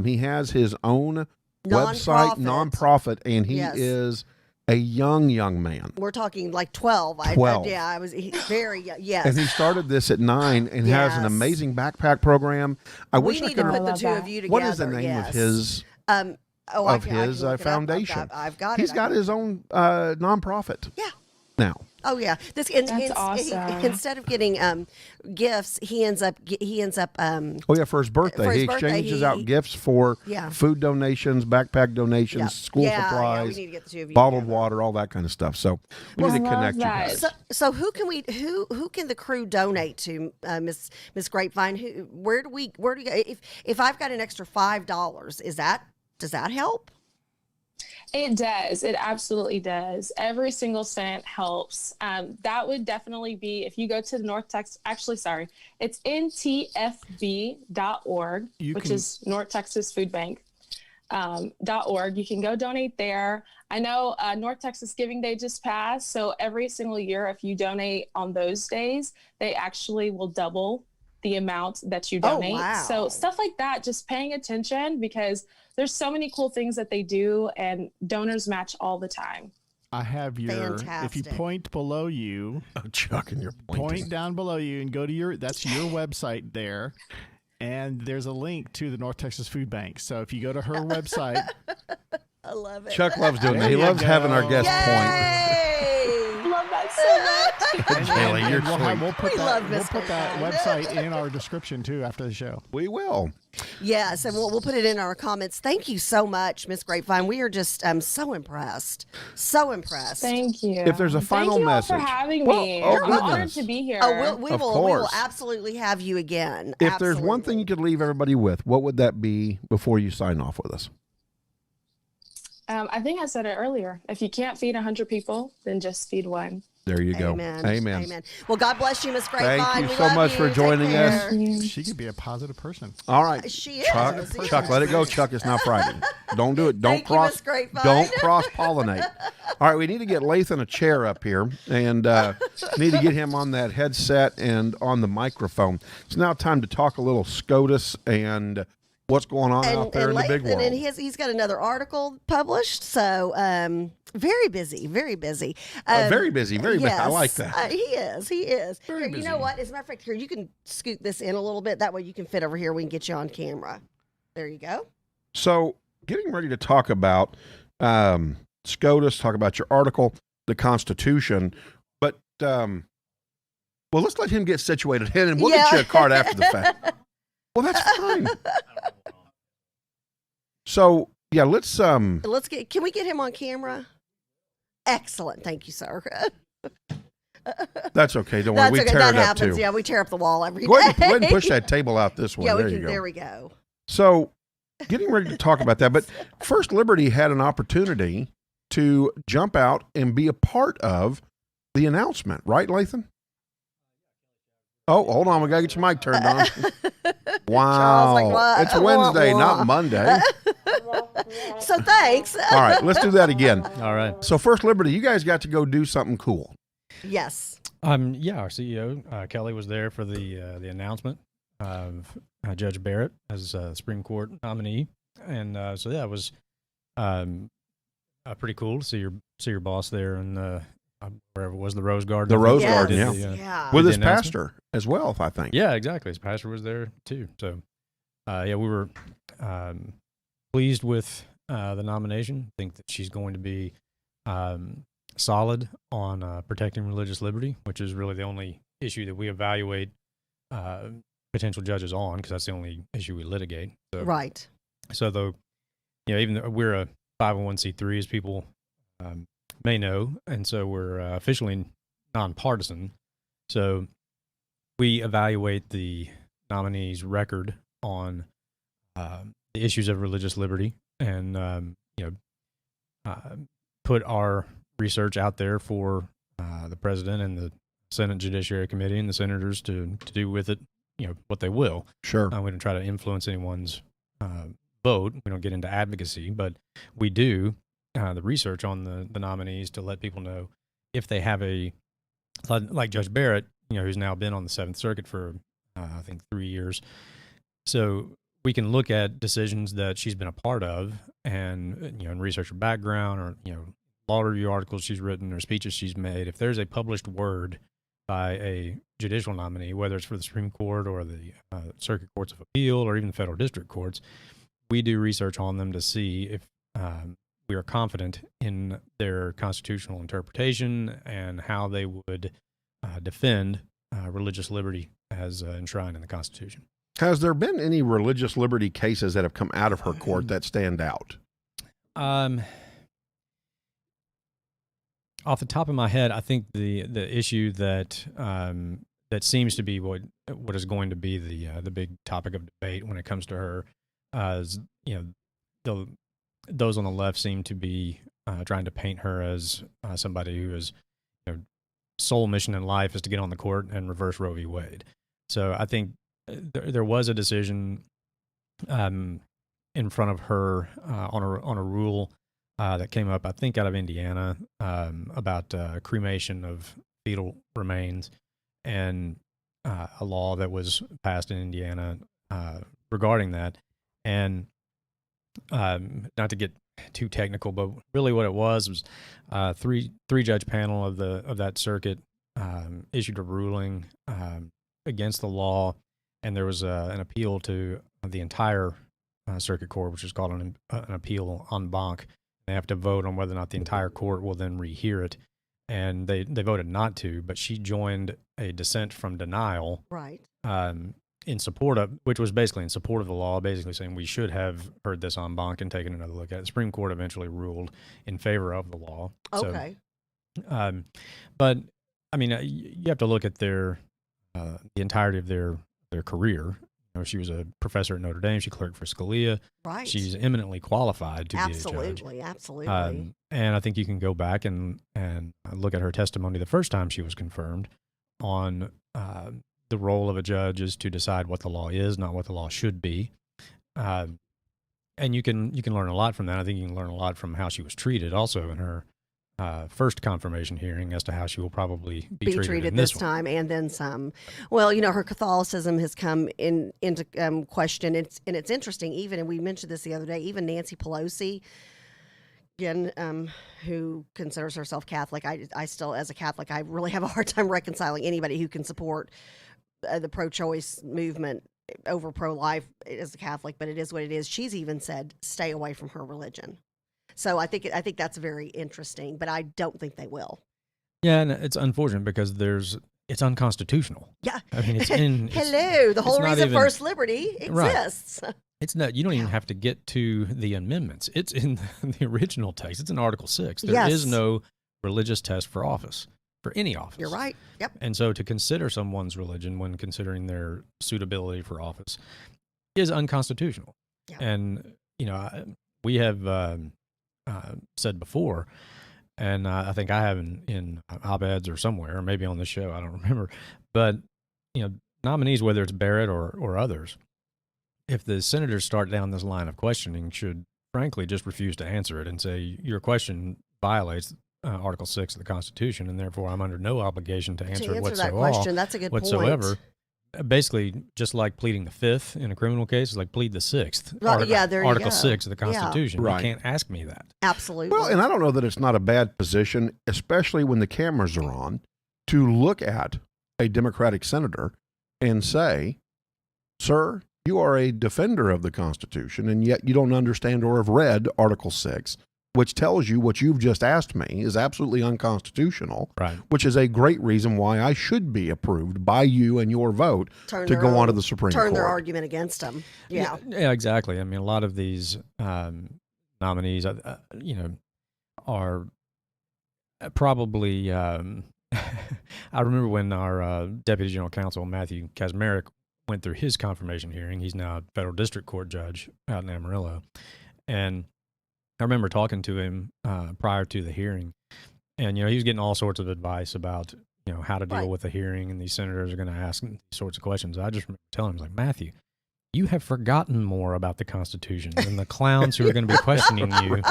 He has his own website, nonprofit, and he is a young man. We're talking like 12. 12. I was very young. Yes. And he started this at 9 and has an amazing backpack program. I wish I need could to put the two of you together. What is the name of his his foundation? I've got He's got his own nonprofit. Yeah. now. Oh yeah, That's awesome. instead of getting gifts, he ends up Oh yeah, for his birthday, For his he birthday, exchanges out gifts for Yeah. food donations, backpack donations, yeah. school Yeah, supplies, we need to get the two of you bottled together. water, all that kind of stuff. So we Well, need to I love connect you that. guys. So who can the crew donate to, Miss Grapevine? Where do you go? If I've got an extra $5, does that help? It does. It absolutely does. Every single cent helps. That would definitely be if you go to the North Texas. Actually, sorry, it's ntfb.org, which is North Texas Food Bank. .org. You can go donate there. I know North Texas Giving Day just passed, so every single year, if you donate on those days, they actually will double the amount that you donate. Oh, wow. So stuff like that, just paying attention because there's so many cool things that they do, and donors match all the time. I have if you Fantastic. point below you, Chuck, and you're point pointing. down below you and go to that's your website there. And there's a link to the North Texas Food Bank. So if you go to her website, I love it. Chuck loves doing that. There He you loves having our go. guests point. Yay! Love that so much. Haley, you're we'll put We that, love we'll Miss put that Grapevine. website in our description too after the show. We will. Yes, and we'll put it in our comments. Thank you so much, Miss Grapevine. We are just so impressed. So impressed. Thank you. If there's a final Thank you message. all for having Well, me. oh, I'm honored goodness. to be here. Oh, we Of will course. absolutely have you again. If there's one thing you could leave everybody with, what would that be before you sign off with us? I think I said it earlier. If you can't feed 100 people, then just feed one. There you go. Amen. Amen. Amen. Well, God bless you, Miss Grapevine. Thank you We so love much you. for Take joining care. us. She could be a positive person. All right. She is. Chuck, Yes. Chuck, let it go, Chuck. It's not Friday. Don't do it. Don't Thank you, cross. Miss Grapevine. Don't cross pollinate. All right, we need to get Lathan a chair up here, and need to get him on that headset and on the microphone. It's now time to talk a little SCOTUS and what's going on out there in the big world. And he's got another article published, so very busy, very busy. Very busy, very busy. I like that. He is. Very Here, you busy. know what? As a matter of fact, here, you can scoot this in a little bit. That way you can fit over here. We can get you on camera. There you go. So, getting ready to talk about SCOTUS, talk about your article, the Constitution, but well, let's let him get situated, and we'll get you a card after the fact. Well, that's fine. So, yeah, let's get. Can we get him on camera? Excellent. Thank you, sir. That's okay. Don't worry. We okay. tear That it up happens. too. Yeah, we tear up the wall every day. Go ahead and push that table out this way. Yeah, there we you can. go. There we go. So, getting ready to talk about that, but First Liberty had an opportunity to jump out and be a part of the announcement, right, Lathan? Oh, hold on. We got to get your mic turned on. Wow. like, what? It's Wednesday, Wah, wah. not Monday. So thanks. All right, let's do that again. All right. So, First Liberty, you guys got to go do something cool. Yes. Yeah, our CEO Kelly was there for the announcement of Judge Barrett as Supreme Court nominee, and so yeah, it was pretty cool to see your boss there and wherever it was, the Rose Garden. The Rose Yes. Garden, Did yeah. the, Yeah. With the his announcement. pastor as well, I think. Yeah, exactly. His pastor was there too. So yeah, we were pleased with the nomination. I think that she's going to be solid on protecting religious liberty, which is really the only issue that we evaluate potential judges on, because that's the only issue we litigate. So, Right. So though, even though we're a 501c3, as people may know, and so we're officially nonpartisan. So we evaluate the nominee's record on the issues of religious liberty, and put our research out there for the president and the Senate Judiciary Committee and the senators to do with it, what they will. Sure. We don't try to influence anyone's vote. We don't get into advocacy, but we do the research on the nominees to let people know if they have like Judge Barrett, who's now been on the Seventh Circuit for I think 3 years. So we can look at decisions that she's been a part of and and research her background, or law review articles she's written or speeches she's made. If there's a published word by a judicial nominee, whether it's for the Supreme Court or the Circuit Courts of Appeal or even the federal district courts, we do research on them to see if we are confident in their constitutional interpretation and how they would defend religious liberty as enshrined in the Constitution. Has there been any religious liberty cases that have come out of her court that stand out? Off the top of my head, I think the issue that that seems to be what is going to be the big topic of debate when it comes to her is, those on the left seem to be trying to paint her as somebody who is, sole mission in life is to get on the court and reverse Roe v. Wade. So I think there was a decision in front of her on a rule that came up, I think, out of Indiana about cremation of fetal remains, and a law that was passed in Indiana regarding that. And not to get too technical, but really what it was three judge panel of that circuit issued a ruling against the law, and there was an appeal to the entire circuit court, which is called an appeal en banc. They have to vote on whether or not the entire court will then rehear it, and they voted not to. But she joined a dissent from denial, Right. In support of, which was basically in support of the law, basically saying we should have heard this en banc and taken another look at it. The Supreme Court eventually ruled in favor of the law. Okay. So, but I mean, you have to look at the entirety of their career. She was a professor at Notre Dame. She clerked for Scalia. Right. She's eminently qualified to be a judge. Absolutely. And I think you can go back and look at her testimony the first time she was confirmed on the role of a judge is to decide what the law is, not what the law should be. And you can learn a lot from that. I think you can learn a lot from how she was treated also in her first confirmation hearing as to how she will probably be treated in this time and then some. Well, her Catholicism has come into question. It's interesting, even, and we mentioned this the other day, even Nancy Pelosi, again, who considers herself Catholic. I still, as a Catholic, I really have a hard time reconciling anybody who can support the pro-choice movement over pro-life as a Catholic, but it is what it is. She's even said, stay away from her religion. So I think that's very interesting, but I don't think they will. Yeah, and it's unfortunate because it's unconstitutional. Yeah. I mean, it's in the whole reason First Liberty exists. Right. It's not. You don't even have to get to the amendments. It's in the original text. It's in Article 6. There is no religious test for office, for any office. You're right. Yep. And so to consider someone's religion when considering their suitability for office is unconstitutional. Yeah. And, we have said before, and I think I have in op-eds or somewhere, or maybe on the show, I don't remember, but, nominees, whether it's Barrett or others, if the senators start down this line of questioning, should frankly just refuse to answer it and say, your question violates Article 6 of the Constitution, and therefore I'm under no obligation to answer it that question. That's a good whatsoever. point. Basically, just like pleading the Fifth in a criminal case, is like plead the Sixth. Well, there you Article go. 6 of the Constitution. Yeah. Right. You can't ask me that. Absolutely. Well, and I don't know that it's not a bad position, especially when the cameras are on, to look at a Democratic senator and say, sir, you are a defender of the Constitution, and yet you don't understand or have read Article 6, which tells you what you've just asked me is absolutely unconstitutional, Right. which is a great reason why I should be approved by you and your vote to go on to the Supreme Court. Turn their argument against them. Yeah. Yeah, exactly. I mean, a lot of these nominees, are probably. I remember when our Deputy General Counsel, Matthew Kaczmarek, went through his confirmation hearing. He's now a federal district court judge out in Amarillo. And I remember talking to him prior to the hearing. And, he was getting all sorts of advice about, how to deal with a hearing, and these senators are going to ask these sorts of questions. I just remember telling him, I was like, Matthew, you have forgotten more about the Constitution than the clowns who are going to be questioning you.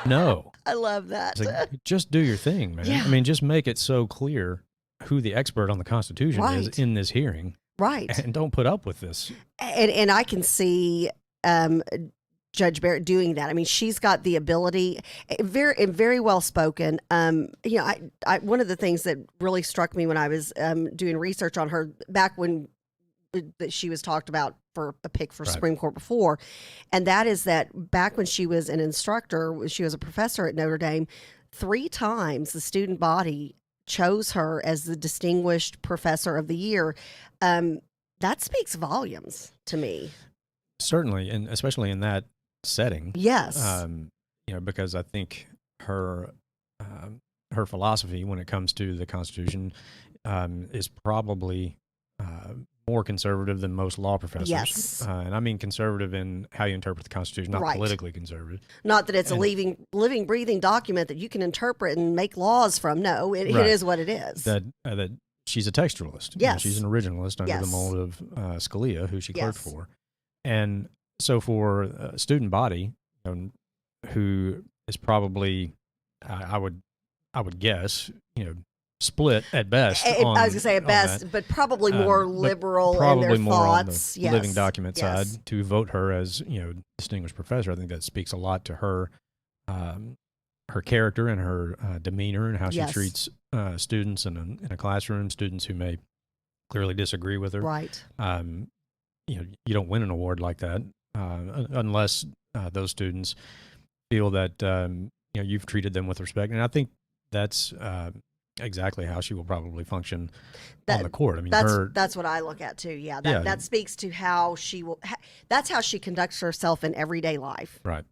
No. I love that. It's like, just do your thing, man. Yeah. I mean, just make it so clear who the expert on the Constitution is Right. in this hearing. Right. And don't put up with this. And I can see Judge Barrett doing that. I mean, she's got the ability, very well spoken. I one of the things that really struck me when I was doing research on her back when that she was talked about for a pick for Right. Supreme Court before, and that is that back when she was an instructor, she was a professor at Notre Dame. 3 times the student body chose her as the distinguished professor of the year. That speaks volumes to me. Certainly, and especially in that setting. Yes. Because I think her philosophy when it comes to the Constitution is probably more conservative than most law professors. Yes. And I mean conservative in how you interpret the Constitution, not Right. politically conservative. Not that it's And- a living, breathing document that you can interpret and make laws from. No, it Right. is what it is. That she's a textualist. Yes. She's an originalist under the Yes. mold of Scalia, who she clerked Yes. for. And so for a student body who is probably, I would guess, split at best. I was on- going to say at on best, that. but probably more But liberal in probably their more thoughts. on the living document Yes. side to vote her as distinguished professor. I think that speaks a lot to her her character and her demeanor and how she Yes. treats students in a classroom, students who may clearly disagree with her. Right. You don't win an award like that unless those students feel that you've treated them with respect, and I think that's exactly how she will probably function on the court. I mean, That's what I look at too. Yeah, Yeah. that speaks to how she will. That's how she conducts herself in everyday life. right.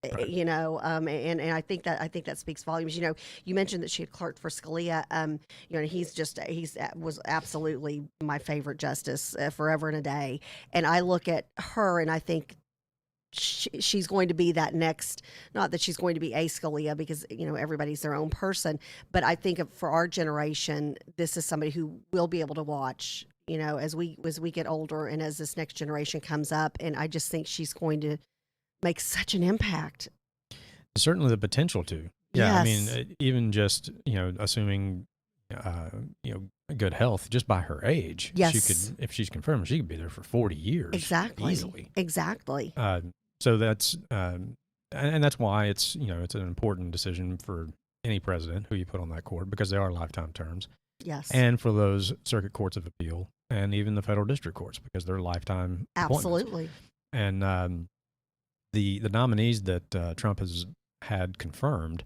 Right. And I think that speaks volumes. You mentioned that she had clerked for Scalia. He's was absolutely my favorite justice forever and a day. And I look at her and I think she's going to be that next. Not that she's going to be a Scalia because everybody's their own person, but I think for our generation, this is somebody who will be able to watch. As we get older and as this next generation comes up, and I just think she's going to make such an impact. Certainly the potential to. Yeah, I Yes. mean, even just assuming good health, just by her age, Yes. she could, if she's confirmed, she could be there for 40 years Exactly. easily. Exactly. So that's and that's why it's it's an important decision for any president who you put on that court because they are lifetime terms, Yes. and for those circuit courts of appeal and even the federal district courts because they're lifetime appointments. Absolutely. And the nominees that Trump has had confirmed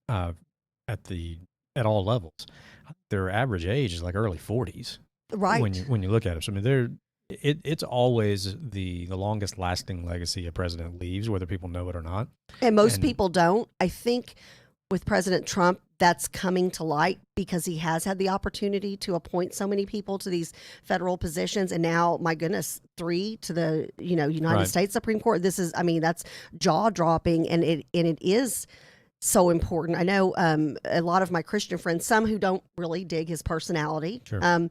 at all levels, their average age is like early 40s. Right. When you look at it, so I mean, it's always the longest lasting legacy a president leaves, whether people know it or not. And most and- people don't. I think with President Trump, that's coming to light because he has had the opportunity to appoint so many people to these federal positions. And now, my goodness, 3 to the, United Right. States Supreme Court. That's jaw dropping. And it is so important. I know a lot of my Christian friends, some who don't really dig his personality. Sure.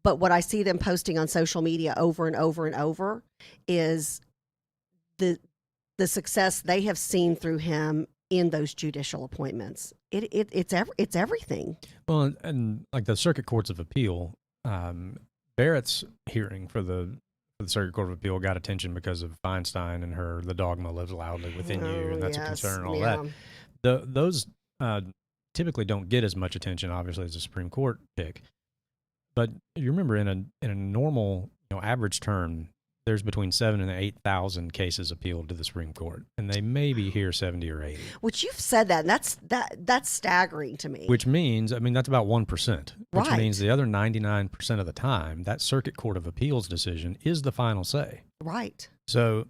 But what I see them posting on social media over and over and over is the success they have seen through him in those judicial appointments. It's everything. Well, and like the circuit courts of appeal, Barrett's hearing for the Circuit Court of Appeal got attention because of Feinstein and her "the dogma lives loudly within you," and that's a concern and all that. Those typically don't get as much attention, obviously, as a Supreme Court pick. But you remember, in a normal average term, there's between 7,000 and 8,000 cases appealed to the Supreme Court, and they maybe hear 70 or 80. Which you've said that, and that's staggering to me. Which means, I mean, that's about 1%. Which Right. means the other 99% of the time, that Circuit Court of Appeals decision is the final say. Right. So,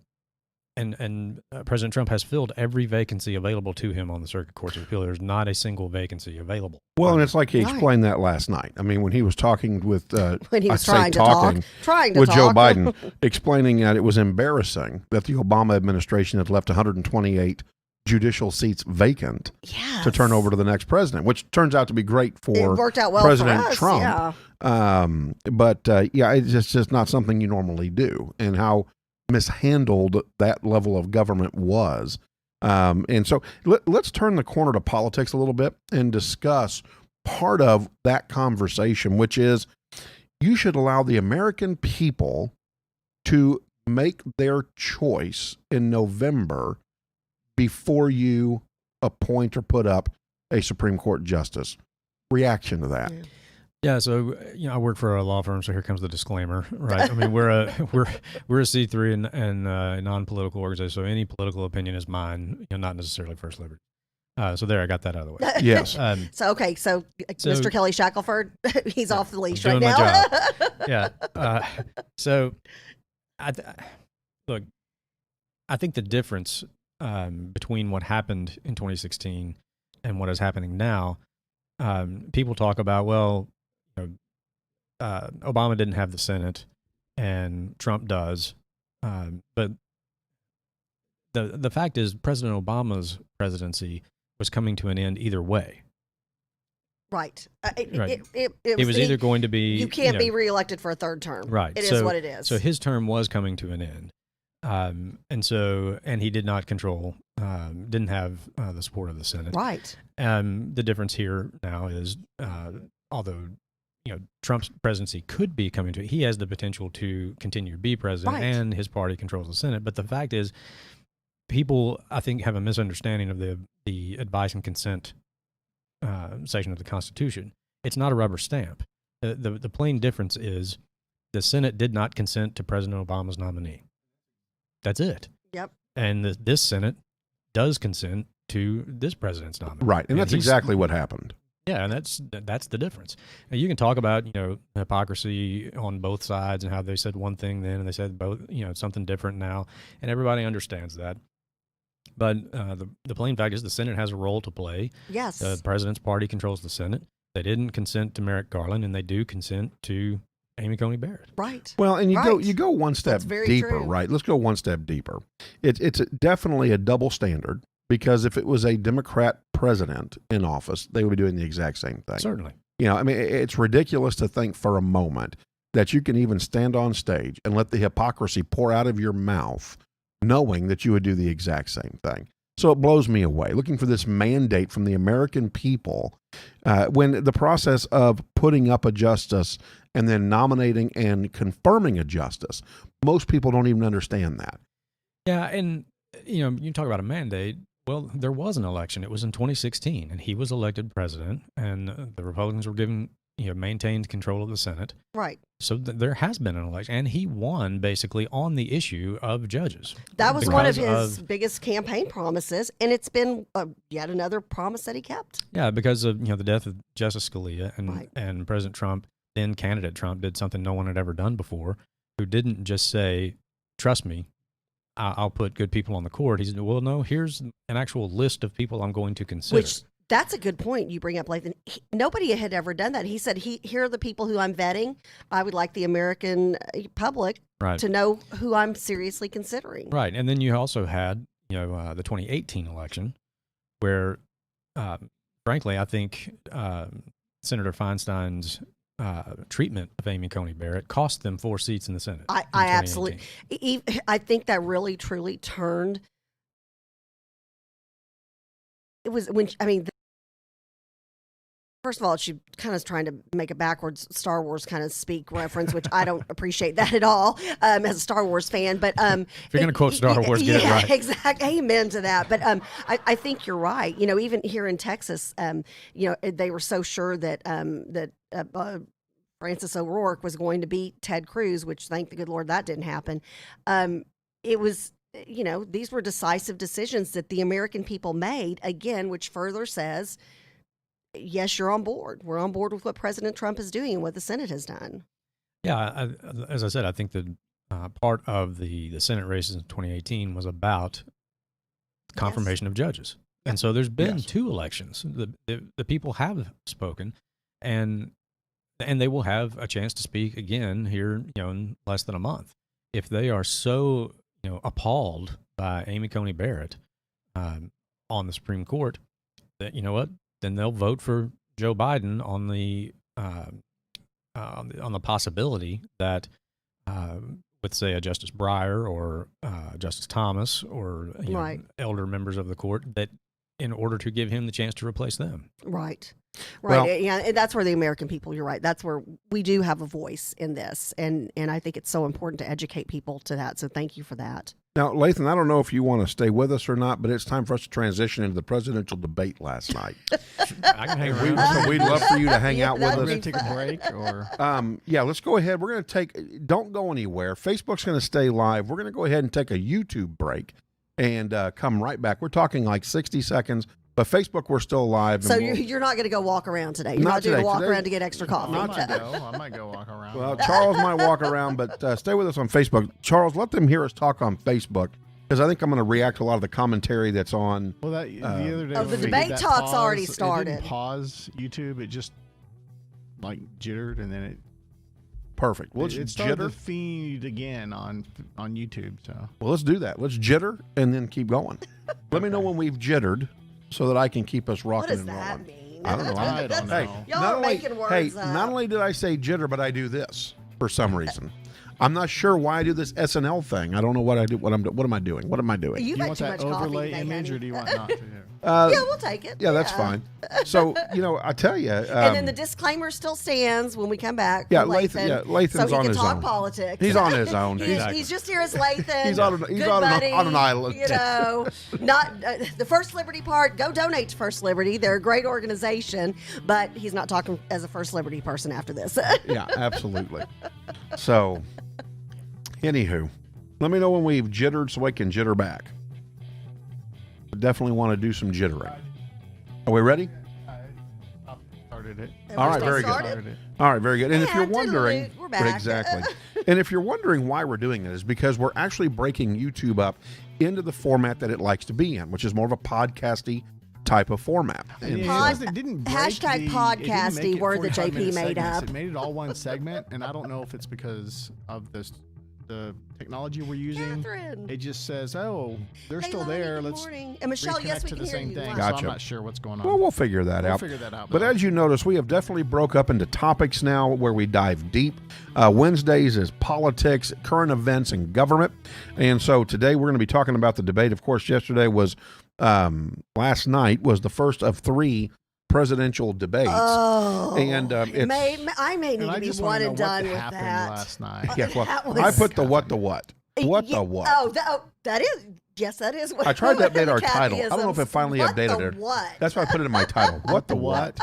and President Trump has filled every vacancy available to him on the Circuit Courts of Appeal. There's not a single vacancy available. Well, and it's like he Right. explained that last night. I mean, when he was talking with When he was trying trying to with Joe talk. Biden, explaining that it was embarrassing that the Obama administration had left 128 judicial seats vacant Yes. to turn over to the next president, which turns out to be great It for worked out well President for us. Trump. Yeah. Yeah, it's just not something you normally do, and how mishandled that level of government was. And so let's turn the corner to politics a little bit and discuss part of that conversation, which is you should allow the American people to make their choice in November before you appoint or put up a Supreme Court justice. Reaction to that. Yeah. Yeah, so I work for a law firm, so here comes the disclaimer, right? I mean, we're a C3 and a non-political organization, so any political opinion is mine, not necessarily First Liberty. So there, I got that out of the way. Yes. So Mr. Kelly Shackelford, he's off the leash right doing my now. job. Yeah. So, look, I think the difference between what happened in 2016 and what is happening now, people talk about, well, Obama didn't have the Senate and Trump does. But the fact is, President Obama's presidency was coming to an end either way. Right. Right. It was either going to be... You can't be reelected for a third term. Right. It is what it is. So his term was coming to an end. And he did not control, didn't have the support of the Senate. Right. The difference here now is, although Trump's presidency could be coming to it, he has the potential to continue to be president, right. and his party controls the Senate. But the fact is, people, I think, have a misunderstanding of the advice and consent section of the Constitution. It's not a rubber stamp. The plain difference is the Senate did not consent to President Obama's nominee. That's it. Yep. And this Senate does consent to this president's nominee. Right, and that's exactly what happened. Yeah, and that's the difference. Now, you can talk about hypocrisy on both sides and how they said one thing then and they said both something different now, and everybody understands that. But the plain fact is the Senate has a role to play. Yes. The president's party controls the Senate. They didn't consent to Merrick Garland, and they do consent to Amy Coney Barrett. Right. Well, and you go one step deeper, true. right? Let's go one step deeper. It's definitely a double standard, because if it was a Democrat president in office, they would be doing the exact same thing. Certainly. I mean, it's ridiculous to think for a moment that you can even stand on stage and let the hypocrisy pour out of your mouth, knowing that you would do the exact same thing. So it blows me away, looking for this mandate from the American people when the process of putting up a justice and then nominating and confirming a justice, most people don't even understand that. Yeah, and you talk about a mandate. Well, there was an election. It was in 2016, and he was elected president, and the Republicans were given, maintained control of the Senate. Right. So there has been an election, and he won basically on the issue of judges. That was one of his biggest campaign promises, and it's been yet another promise that he kept. Yeah, because of the death of Justice Scalia, and right. and President Trump, then candidate Trump, did something no one had ever done before, who didn't just say, "Trust me, I'll put good people on the court." He said, "Well, no, here's an actual list of people I'm going to consider." Which, that's a good point you bring up, Lathan. Nobody had ever done that. He said, here are the people who I'm vetting. I would like the American public to know who I'm seriously considering. Right. And then you also had, the 2018 election where, frankly, I think Senator Feinstein's treatment of Amy Coney Barrett cost them 4 seats in the Senate. I absolutely, I think that really truly turned. It was first of all, she kind of trying to make a backwards Star Wars kind of speak reference, which I don't appreciate that at all as a Star Wars fan. But if you're going to quote Star Wars, get it right. Exactly. Amen to that. But I think you're right. Even here in Texas, they were so sure that Francis O'Rourke was going to beat Ted Cruz, which thank the good Lord that didn't happen. It was. These were decisive decisions that the American people made, again, which further says, yes, you're on board. We're on board with what President Trump is doing and what the Senate has done. Yeah, as I said, I think that part of the Senate races in 2018 was about confirmation of judges. And so there's been 2 elections. The people have spoken, and they will have a chance to speak again here, in less than a month. If they are so appalled by Amy Coney Barrett on the Supreme Court, that then they'll vote for Joe Biden on the possibility that with, say, a Justice Breyer or Justice Thomas or elder members of the court, that in order to give him the chance to replace them. Right. Well, yeah, and that's where the American people, you're right, that's where we do have a voice in this, and I think it's so important to educate people to that, so thank you for that. Now, Lathan, I don't know if you want to stay with us or not, but it's time for us to transition into the presidential debate last night. I can hang around. So we'd love for you to hang out with that'd We're us. going to take a break, or Yeah, let's go ahead. We're going to don't go anywhere. Facebook's going to stay live. We're going to go ahead and take a YouTube break and come right back. We're talking like 60 seconds, but Facebook, we're still live. So you're not going to go walk around today. You're Not not, doing today. a walk Today- around to get extra coffee. I might go walk around. Well, Charles might walk around, but stay with us on Facebook. Charles, let them hear us talk on Facebook, because I think I'm going to react to a lot of the commentary that's on. Well, the other day, Oh, when the we did debate that talk's already It started. didn't pause YouTube. It just like jittered, and then Perfect. Well, it let's started jitter. to feed again on YouTube. So Well, let's do that. Let's jitter and then keep going. Let me know when we've jittered so that I can keep us rocking What does and that rolling. mean? I don't know. I don't Hey, know. Y'all not are only, making words up. not only did I say jitter, but I do this for some reason. I'm not sure why I do this SNL thing. I don't know what I do. What am I doing? What am I doing? You've you had want too that much coffee overlay today, image, or honey. do you want not to? Yeah, we'll take it. Yeah, that's fine. So, I tell you. And then the disclaimer still stands when we come back. Yeah, from Lathan- Lathan's so he on can his talk own. politics. He's on his own. He's just here as Lathan. He's on good on buddy, an island. You know, not the First Liberty part. Go donate to First Liberty. They're a great organization, but he's not talking as a First Liberty person after this. Yeah, absolutely. So, anywho, let me know when we've jittered so I can jitter back. I definitely want to do some jittering. Are we ready? I started it. All right, Everybody very good. started? Started it. All right, very good. And if Yeah, you're wondering, toodaloo, we're back. exactly. And if you're wondering why we're doing it, is because we're actually breaking YouTube up into the format that it likes to be in, which is more of a podcasty type of format. And Yeah, so- it didn't break Hashtag it didn't podcasty make it word that 45 JP minute made segments. up. It made it all one segment, and I don't know if it's because of the technology we're using. Catherine. It just says, "Oh, they're Hey, still Lonnie, there. good Let's morning. And Michelle, yes, reconnect we to can the hear same you. thing." Wow. So I'm Gotcha. not sure what's going on. well, we'll figure that We'll out. figure that out. But as you notice, we have definitely broke up into topics now where we dive deep. Wednesdays is politics, current events, and government. And so today we're going to be talking about the debate. Of course, yesterday was, last night was the first of 3 presidential debates. Oh, And, I it's- may need and to I be just one want to and know what done with happened that. last night. Yeah, well, that I was- put the what the what. What Yeah, the what? Oh, that is. Yes, that is what I tried to update our the title. I don't know if it Kathyisms. finally What updated the it. What? That's why I put it in my title. What the what?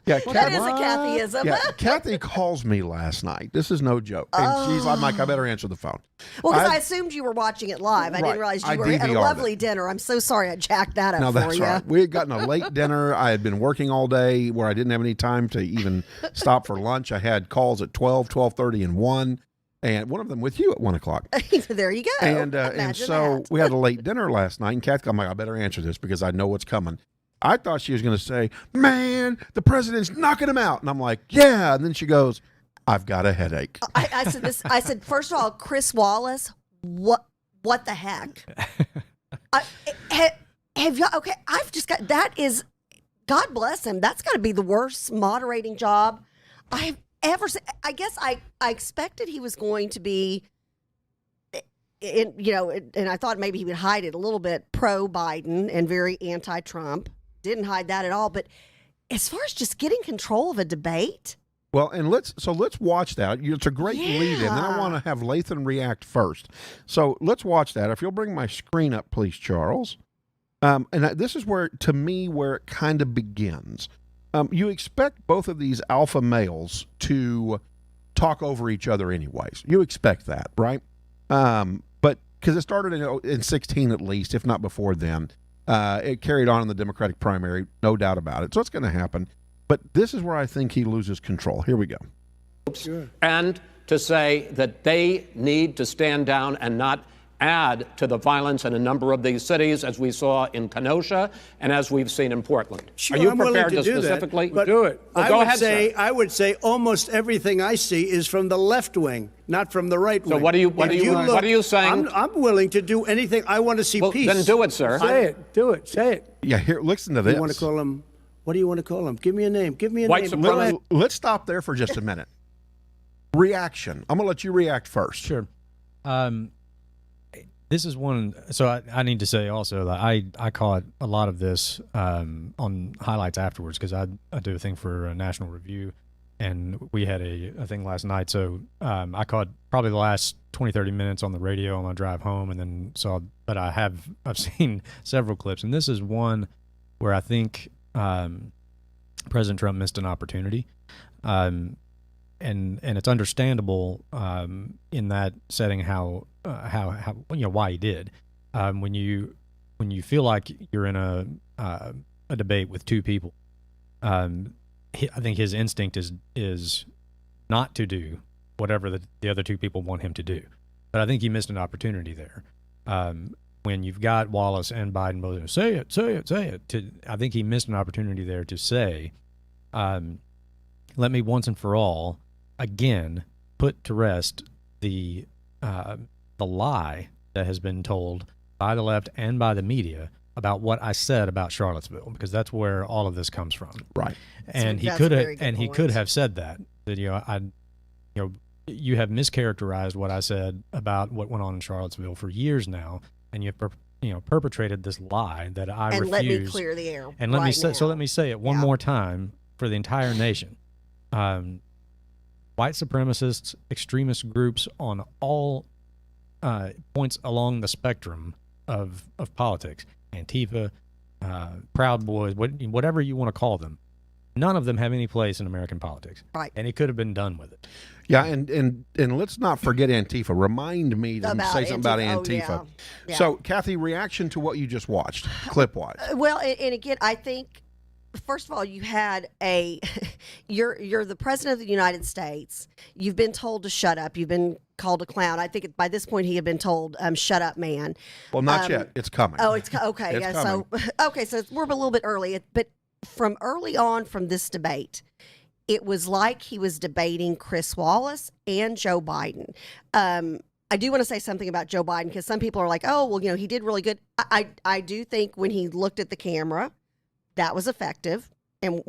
Yeah, That is a Kathyism. Yeah, Kathy calls me last night. This is no joke. And she's like, Mike, I better answer the phone. Well, because I- I assumed you were watching it live. I Right. didn't realize I you were at a DVR'd lovely it. dinner. I'm so sorry I jacked that up No, for that's you. right. We had gotten a late dinner. I had been working all day where I didn't have any time to even stop for lunch. I had calls at 12, 12:30, and 1, and one of them with you at 1 o'clock. There you go. And Imagine so that. we had a late dinner last night, and Kathy, I'm like, I better answer this because I know what's coming. I thought she was going to say, man, the president's knocking him out. And I'm like, yeah. And then she goes, I've got a headache. I said this. I said, first of all, Chris Wallace, what the heck? Have you? Okay, I've just got that is. God bless him. That's got to be the worst moderating job I've ever seen. I guess I expected he was going to be, and I thought maybe he would hide it a little bit pro Biden and very anti Trump. Didn't hide that at all. But as far as just getting control of a debate. Well, and let's watch that. It's a great lead in. Then I Yeah. want to have Lathan react first. So let's watch that. If you'll bring my screen up, please, Charles. And this is where it kind of begins. You expect both of these alpha males to talk over each other anyways. You expect that, right? But because it started in 16 at least, if not before then. It carried on in the Democratic primary, no doubt about it. So it's going to happen. But this is where I think he loses control. Here we go. And to say that they need to stand down and not add to the violence in a number of these cities, as we saw in Kenosha and as we've seen in Portland. Sure, Are you I'm willing prepared to to do specifically that, but do it? Well, go ahead, sir. I would say almost everything I see is from the left wing, not from the right wing. So what are you saying? I'm willing to do anything. I want to see Well, peace. then do it, sir. Say it. Do it. Say it. Yeah, here, listen to this. You want to call him? What do you want to call him? Give me a name. Give me a White name. supremacy. Go ahead. Let's stop there for just a minute. Reaction. I'm going to let you react first. Sure. This is one. So I need to say also that I caught a lot of this on highlights afterwards because I do a thing for a National Review, and we had a thing last night. So I caught probably the last 20, 30 minutes on the radio on my drive home, and then but I've seen several clips, and this is one where I think President Trump missed an opportunity. And it's understandable in that setting how why he did. When you feel like you're in a debate with two people, I think his instinct is not to do whatever the other two people want him to do. But I think he missed an opportunity there. When you've got Wallace and Biden both say it. I think he missed an opportunity there to say, let me once and for all again put to rest the lie that has been told by the left and by the media about what I said about Charlottesville, because that's where all of this comes from. Right. And he could have said that you have mischaracterized what I said about what went on in Charlottesville for years now, and you've perpetrated this lie that I refuse. And let me clear the air. And let me say it one more time for the entire nation. White supremacists, extremist groups on all points along the spectrum of politics, Antifa, Proud Boys, whatever you want to call them, none of them have any place in American politics. Right. And he could have been done with it. Yeah, and let's not forget Antifa. Remind me to say something about Antifa. Yeah. So, Kathy, reaction to what you just watched, clip-wise. Well, and again, I think, first of all, you had you're the president of the United States. You've been told to shut up. You've been called a clown. I think by this point he had been told, "Shut up, man." Well, not yet. It's coming. Oh, it's okay. It's Yeah. coming. So we're a little bit early, but from early on from this debate, it was like he was debating Chris Wallace and Joe Biden. I do want to say something about Joe Biden, because some people are like, "Oh, well, he did really good." I do think when he looked at the camera, that was effective. And,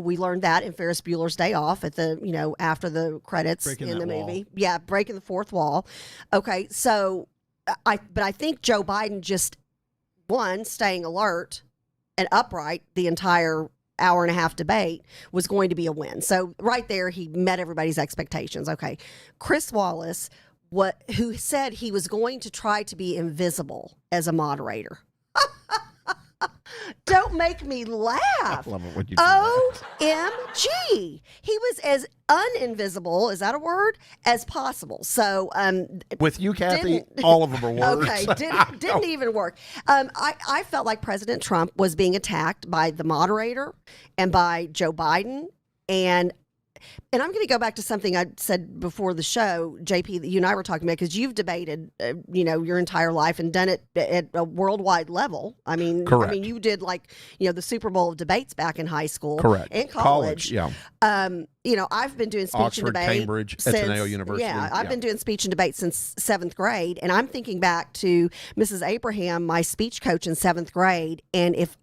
we learned that in Ferris Bueller's Day Off at the, after the credits in the movie. Yeah, breaking the fourth wall. Okay, so I think Joe Biden just, staying alert and upright the entire hour and a half debate was going to be a win. So right there, he met everybody's expectations. Okay, Chris Wallace, who said he was going to try to be invisible as a moderator. Don't make me laugh. I love it when you do that. OMG. He was as uninvisible, is that a word, as possible. So with you, Kathy, all of them are words. Okay, didn't even work. I felt like President Trump was being attacked by the moderator and by Joe Biden. And I'm going to go back to something I said before the show, JP, that you and I were talking about, because you've debated, your entire life and done it at a worldwide level. Correct. You did the Super Bowl of debates back in high school. Correct. And college. Yeah. I've been doing speech Oxford, and debate. Cambridge, since, Ateneo University. Yeah, I've been doing speech and debate since 7th grade. And I'm thinking back to Mrs. Abraham, my speech coach in 7th grade. And if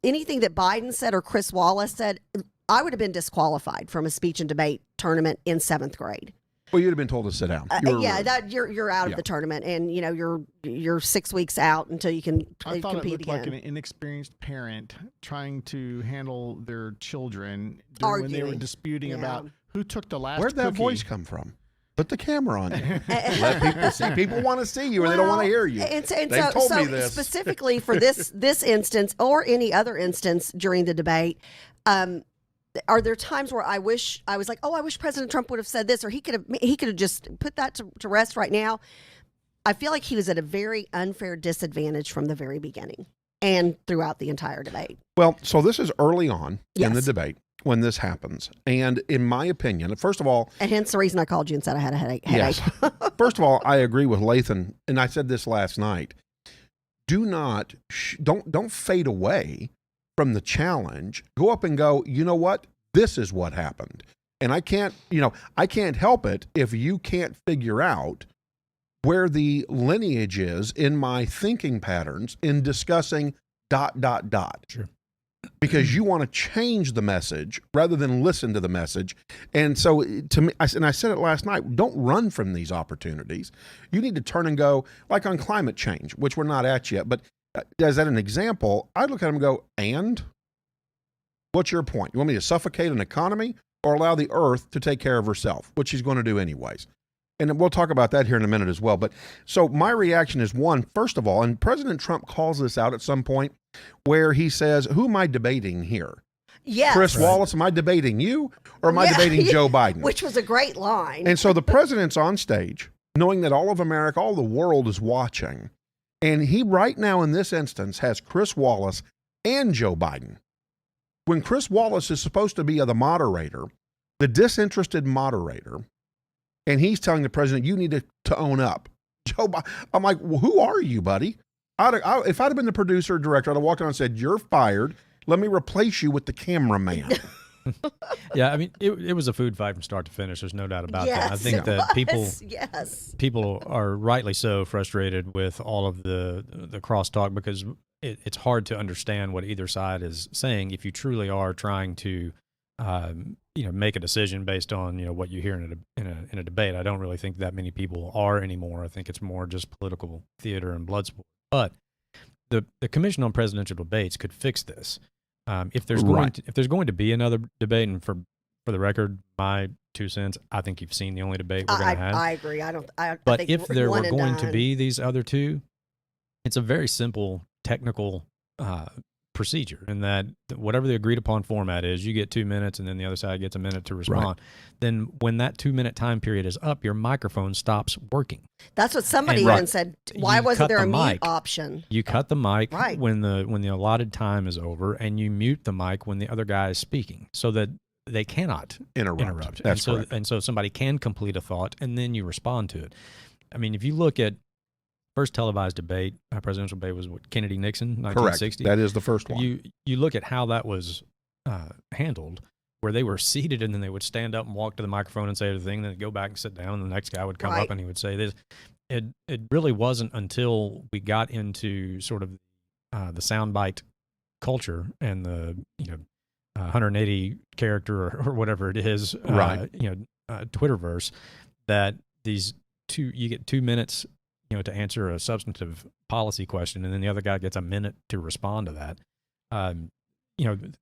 anything that Biden said or Chris Wallace said, I would have been disqualified from a speech and debate tournament in 7th grade. Well, you'd have been told to sit down. You're out of the tournament, and you're 6 weeks out until you can I thought compete it looked again. like an inexperienced parent trying to handle their children when they were Arguing. disputing about who took the last Where'd that cookie. voice come from? Put the camera on you. Let people see. People want to see you, and they don't want to hear you. They've told me this. Specifically for this instance or any other instance during the debate, are there times where I wish President Trump would have said this, or he could have just put that to rest right now? I feel like he was at a very unfair disadvantage from the very beginning and throughout the entire debate. Well, so this is early on in the Yes. debate when this happens. And in my opinion, first of all, And hence the reason I called you and said I had a headache. yes. First of all, I agree with Lathan, and I said this last night. Do not, don't fade away from the challenge. Go up and go, you know what? This is what happened. And I can't help it if you can't figure out where the lineage is in my thinking patterns in discussing ... Sure. Because you want to change the message rather than listen to the message. And so to me, I said it last night, don't run from these opportunities. You need to turn and go, like on climate change, which we're not at yet. But as an example, I'd look at them and go, and? What's your point? You want me to suffocate an economy? or allow the earth to take care of herself, which she's going to do anyways. And we'll talk about that here in a minute as well. But so my reaction is, one, first of all, and President Trump calls this out at some point where he says, who am I debating here? Yes. Chris Wallace, am I debating you or am I debating Joe Biden? Which was a great line. And so the president's on stage, knowing that all of America, all the world is watching. And he right now in this instance has Chris Wallace and Joe Biden. When Chris Wallace is supposed to be the moderator, the disinterested moderator, and he's telling the president, you need to own up. Joe Biden, I'm like, well, who are you, buddy? If I'd have been the producer or director, I'd have walked on and said, you're fired. Let me replace you with the cameraman. Yeah, I mean, it was a food fight from start to finish. There's no doubt about that. I think that people are rightly so frustrated with all of the crosstalk because it's hard to understand what either side is saying if you truly are trying to make a decision based on what you hear in a debate. I don't really think that many people are anymore. I think it's more just political theater and blood sport. But the Commission on Presidential Debates could fix this. If there's going to be another debate, and for the record, my 2 cents, I think you've seen the only debate we're going to have. I agree. But if there were going to be these other two, it's a very simple technical procedure in that whatever the agreed upon format is, you get 2 minutes and then the other side gets a minute to respond. Right. Then when that 2 minute time period is up, your microphone stops working. That's what somebody even said. Why wasn't there a mute option? You cut the mic when the allotted time is over, and you mute the mic when the other guy is speaking, so that they cannot interrupt. That's correct. And so somebody can complete a thought, and then you respond to it. I mean, if you look at first televised debate, presidential debate was Kennedy-Nixon, 1960. Correct. That is the first one. You look at how that was handled, where they were seated and then they would stand up and walk to the microphone and say the thing, then they'd go back and sit down, and the next guy would come up and he would say this. It really wasn't until we got into sort of the soundbite culture and the 180 character or whatever it is, Twitterverse, that you get 2 minutes to answer a substantive policy question, and then the other guy gets a minute to respond to that.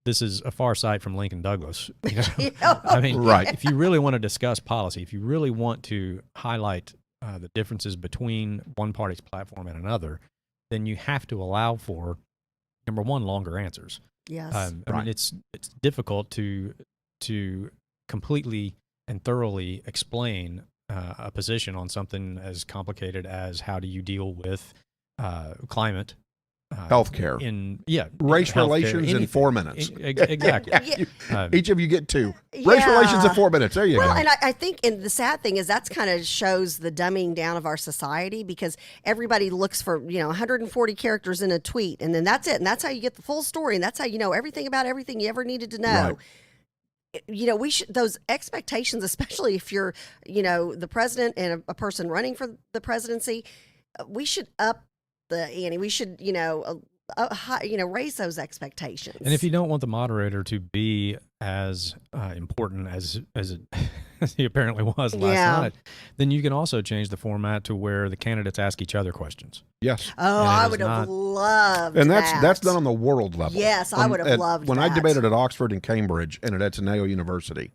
This is a far sight from Lincoln Douglas. I mean, if you really want to discuss policy, if you really want to highlight the differences between one party's platform and another, then you have to allow for, number one, longer answers. Yes. I mean, it's difficult to completely and thoroughly explain a position on something as complicated as how do you deal with climate, healthcare, race relations in 4 minutes. Exactly. Each of you get 2. Race relations in 4 minutes. There you go. And I think, and the sad thing is that's kind of shows the dumbing down of our society, because everybody looks for 140 characters in a tweet, and then that's it, and that's how you get the full story, and that's how you know everything about everything you ever needed to know. Right. We should, those expectations, especially if you're, the president and a person running for the presidency, we should up the ante. We should, raise those expectations. And if you don't want the moderator to be as important as he apparently was last night, then you can also change the format to where the candidates ask each other questions. Yes. Oh, I would have loved that. And that's done on the world level. Yes, I would have loved when that. I debated at Oxford and Cambridge and at Ateneo University,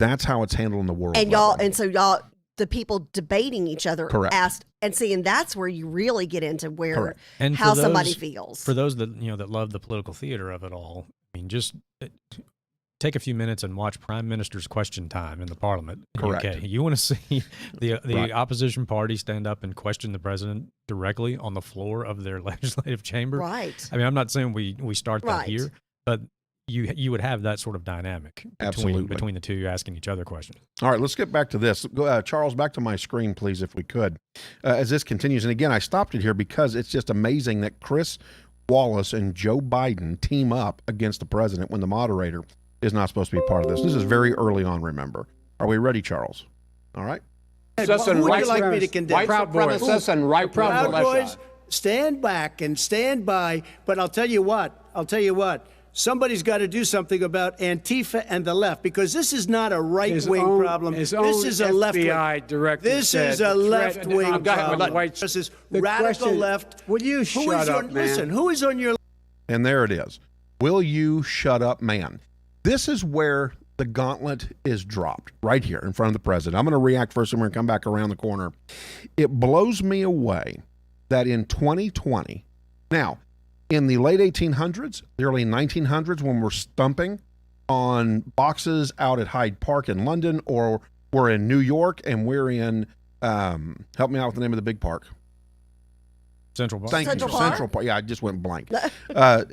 that's how it's handled in the world and level. And so the people debating each other asked, and that's where you really get into where how somebody feels. For those that that love the political theater of it all, I mean, just take a few minutes and watch Prime Minister's Question Time in the Parliament. Correct. Okay, you want to see the opposition party stand up and question the president directly on the floor of their legislative chamber. Right. I mean, I'm not saying we start that here, but you would have that sort of dynamic between the two asking each other questions. All right, let's get back to this. Charles, back to my screen, please, if we could, as this continues. And again, I stopped it here because it's just amazing that Chris Wallace and Joe Biden team up against the president when the moderator is not supposed to be part of this. This is very early on, remember. Are we ready, Charles? All right. Who would you like me to condemn? White supremacists and right Proud Boys, stand back and stand by. But I'll tell you what. Somebody's got to do something about Antifa and the left, because this is not a right-wing problem. This is a left-wing. This is a left-wing problem. This is radical left. Will you shut up, man? Listen, who is on your... And there it is. Will you shut up, man? This is where the gauntlet is dropped right here in front of the president. I'm going to react first and we're going to come back around the corner. It blows me away that in 2020, now, in the late 1800s, the early 1900s, when we're stumping on boxes out at Hyde Park in London, or we're in New York and we're in, help me out with the name of the big park. Central Park. Thank Central you. Park? Central Park. Yeah, I just went blank.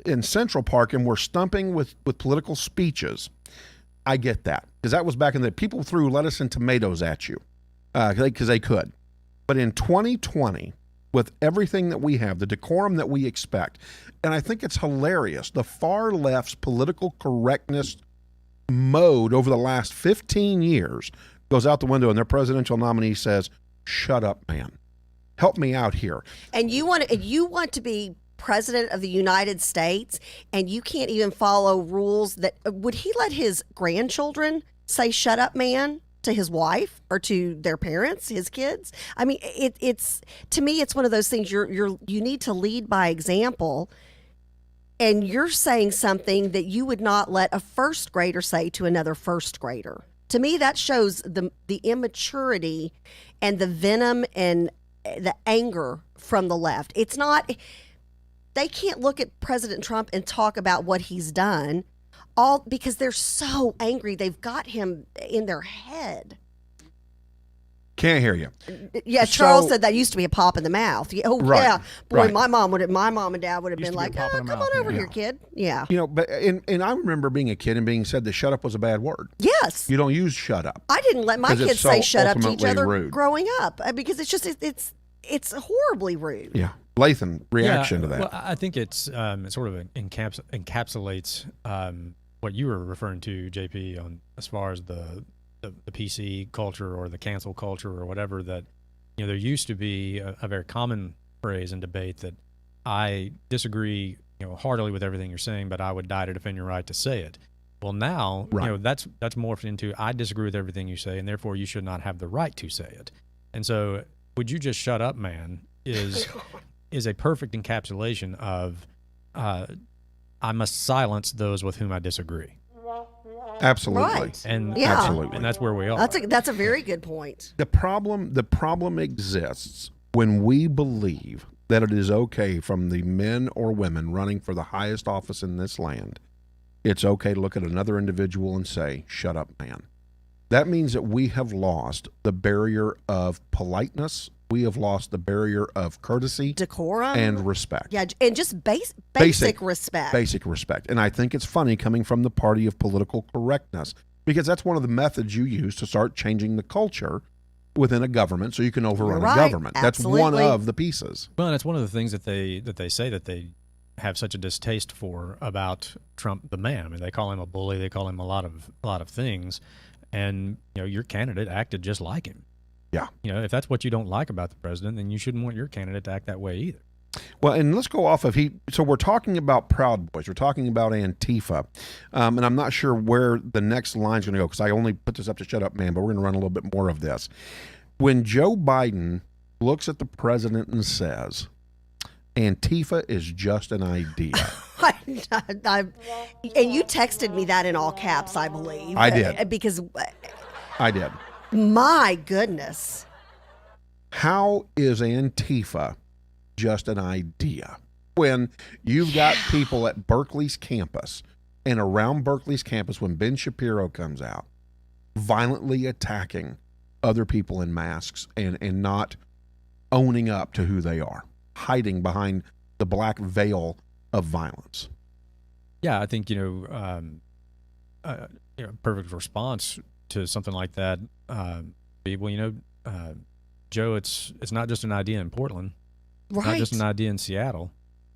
In Central Park, and we're stumping with political speeches. I get that, because that was back in the people threw lettuce and tomatoes at you because they could. But in 2020, with everything that we have, the decorum that we expect, and I think it's hilarious, the far left's political correctness mode over the last 15 years goes out the window, and their presidential nominee says, "Shut up, man. Help me out here." And you want to be president of the United States, and you can't even follow rules that would he let his grandchildren say "shut up, man" to his wife or to their parents, his kids? I mean, it's to me, it's one of those things. You need to lead by example, and you're saying something that you would not let a first grader say to another first grader. To me, that shows the immaturity and the venom and the anger from the left. It's not, they can't look at President Trump and talk about what he's done, all because they're so angry. They've got him in their head. Can't hear you. Yeah, Charles said that used to be a pop in the mouth. Oh, Right, yeah. Boy, right. my mom and dad would have Used been to be like, a pop in "Oh, the come mouth, on over yeah. here, kid." Yeah. You know, but and I remember being a kid and being said that "shut up" was a bad word. Yes. You don't use "shut up." I didn't let my 'Cause it's kids say so "shut up" to each ultimately other rude. growing up because it's just it's horribly rude. Yeah. Lathan, reaction to that. Well, I think it sort of encapsulates what you were referring to, JP, on as far as the PC culture or the cancel culture or whatever. That there used to be a very common phrase in debate that I disagree heartily with everything you're saying, but I would die to defend your right to say it. Well, now Right. that's morphed into I disagree with everything you say, and therefore you should not have the right to say it. And so, would you just shut up, man? Is a perfect encapsulation of I must silence those with whom I disagree. Absolutely. Right. And Yeah. Absolutely. and that's where we are. That's a very good point. The problem exists when we believe that it is okay from the men or women running for the highest office in this land. It's okay to look at another individual and say, "Shut up, man." That means that we have lost the barrier of politeness. We have lost the barrier of courtesy, Decorum and respect. Yeah, and just basic respect. Basic respect. And I think it's funny coming from the party of political correctness, because that's one of the methods you use to start changing the culture within a government so you can overrun You're right. a government. That's one Absolutely. of the pieces. Well, and it's one of the things that they say that they have such a distaste for about Trump the man. I mean, they call him a bully. They call him a lot of things. And your candidate acted just like him. Yeah. If that's what you don't like about the president, then you shouldn't want your candidate to act that way either. Well, and let's go off of so we're talking about Proud Boys. We're talking about Antifa. And I'm not sure where the next line's going to go because I only put this up to shut up, man, but we're going to run a little bit more of this. When Joe Biden looks at the president and says, "Antifa is just an idea." and you texted me that in all caps, I believe. I did. Because, I did. my goodness. How is Antifa just an idea when you've got people at Berkeley's campus and around Berkeley's campus when Ben Shapiro comes out violently attacking other people in masks and not owning up to who they are, hiding behind the black veil of violence? Yeah, I think perfect response to something like that. Joe, it's not just an idea in Portland, Right. not just an idea in Seattle,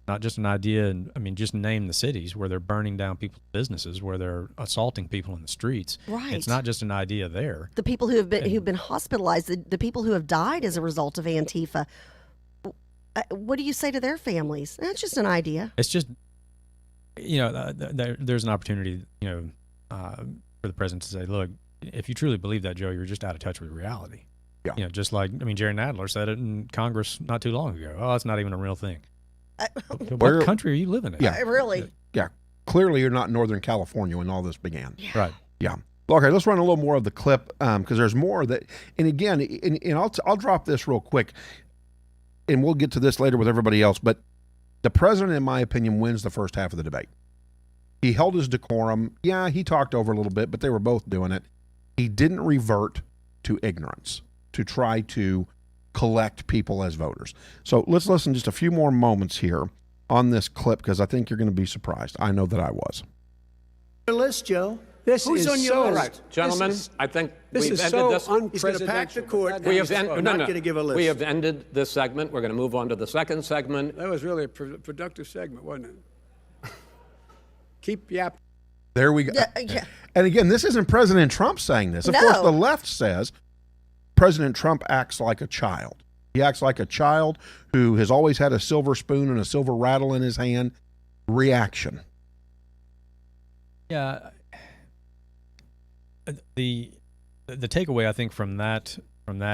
not just an idea just name the cities where they're burning down people's businesses, where they're assaulting people in the streets. Right. It's not just an idea there. The people who've been hospitalized, the people who have died as a result of Antifa. What do you say to their families? That's just an idea. It's just, there's an opportunity, for the president to say, look, if you truly believe that, Joe, you're just out of touch with reality. Yeah. Just like, Jerry Nadler said it in Congress not too long ago. Oh, it's not even a real thing. What country are you living in? Yeah. Really? Yeah. Clearly you're not in Northern California when all this began. Right. Yeah. Well, okay, let's run a little more of the clip because there's more that, and again, and I'll drop this real quick, and we'll get to this later with everybody else. But the president, in my opinion, wins the first half of the debate. He held his decorum. Yeah, he talked over a little bit, but they were both doing it. He didn't revert to ignorance to try to collect people as voters. So let's listen just a few more moments here on this clip because I think you're going to be surprised. I know that I was. Your list, Joe. Who's on your list? Right, gentlemen, I think This we've is ended so this. He's going to pack the court. We have not going to give a list. We have ended this segment. We're going to move on to the second segment. That was really a productive segment, wasn't it? Keep yapping. There we go. Yeah. And again, this isn't President Trump saying this. Of No. course, the left says President Trump acts like a child. He acts like a child who has always had a silver spoon and a silver rattle in his hand. Reaction. Yeah. The takeaway I think from that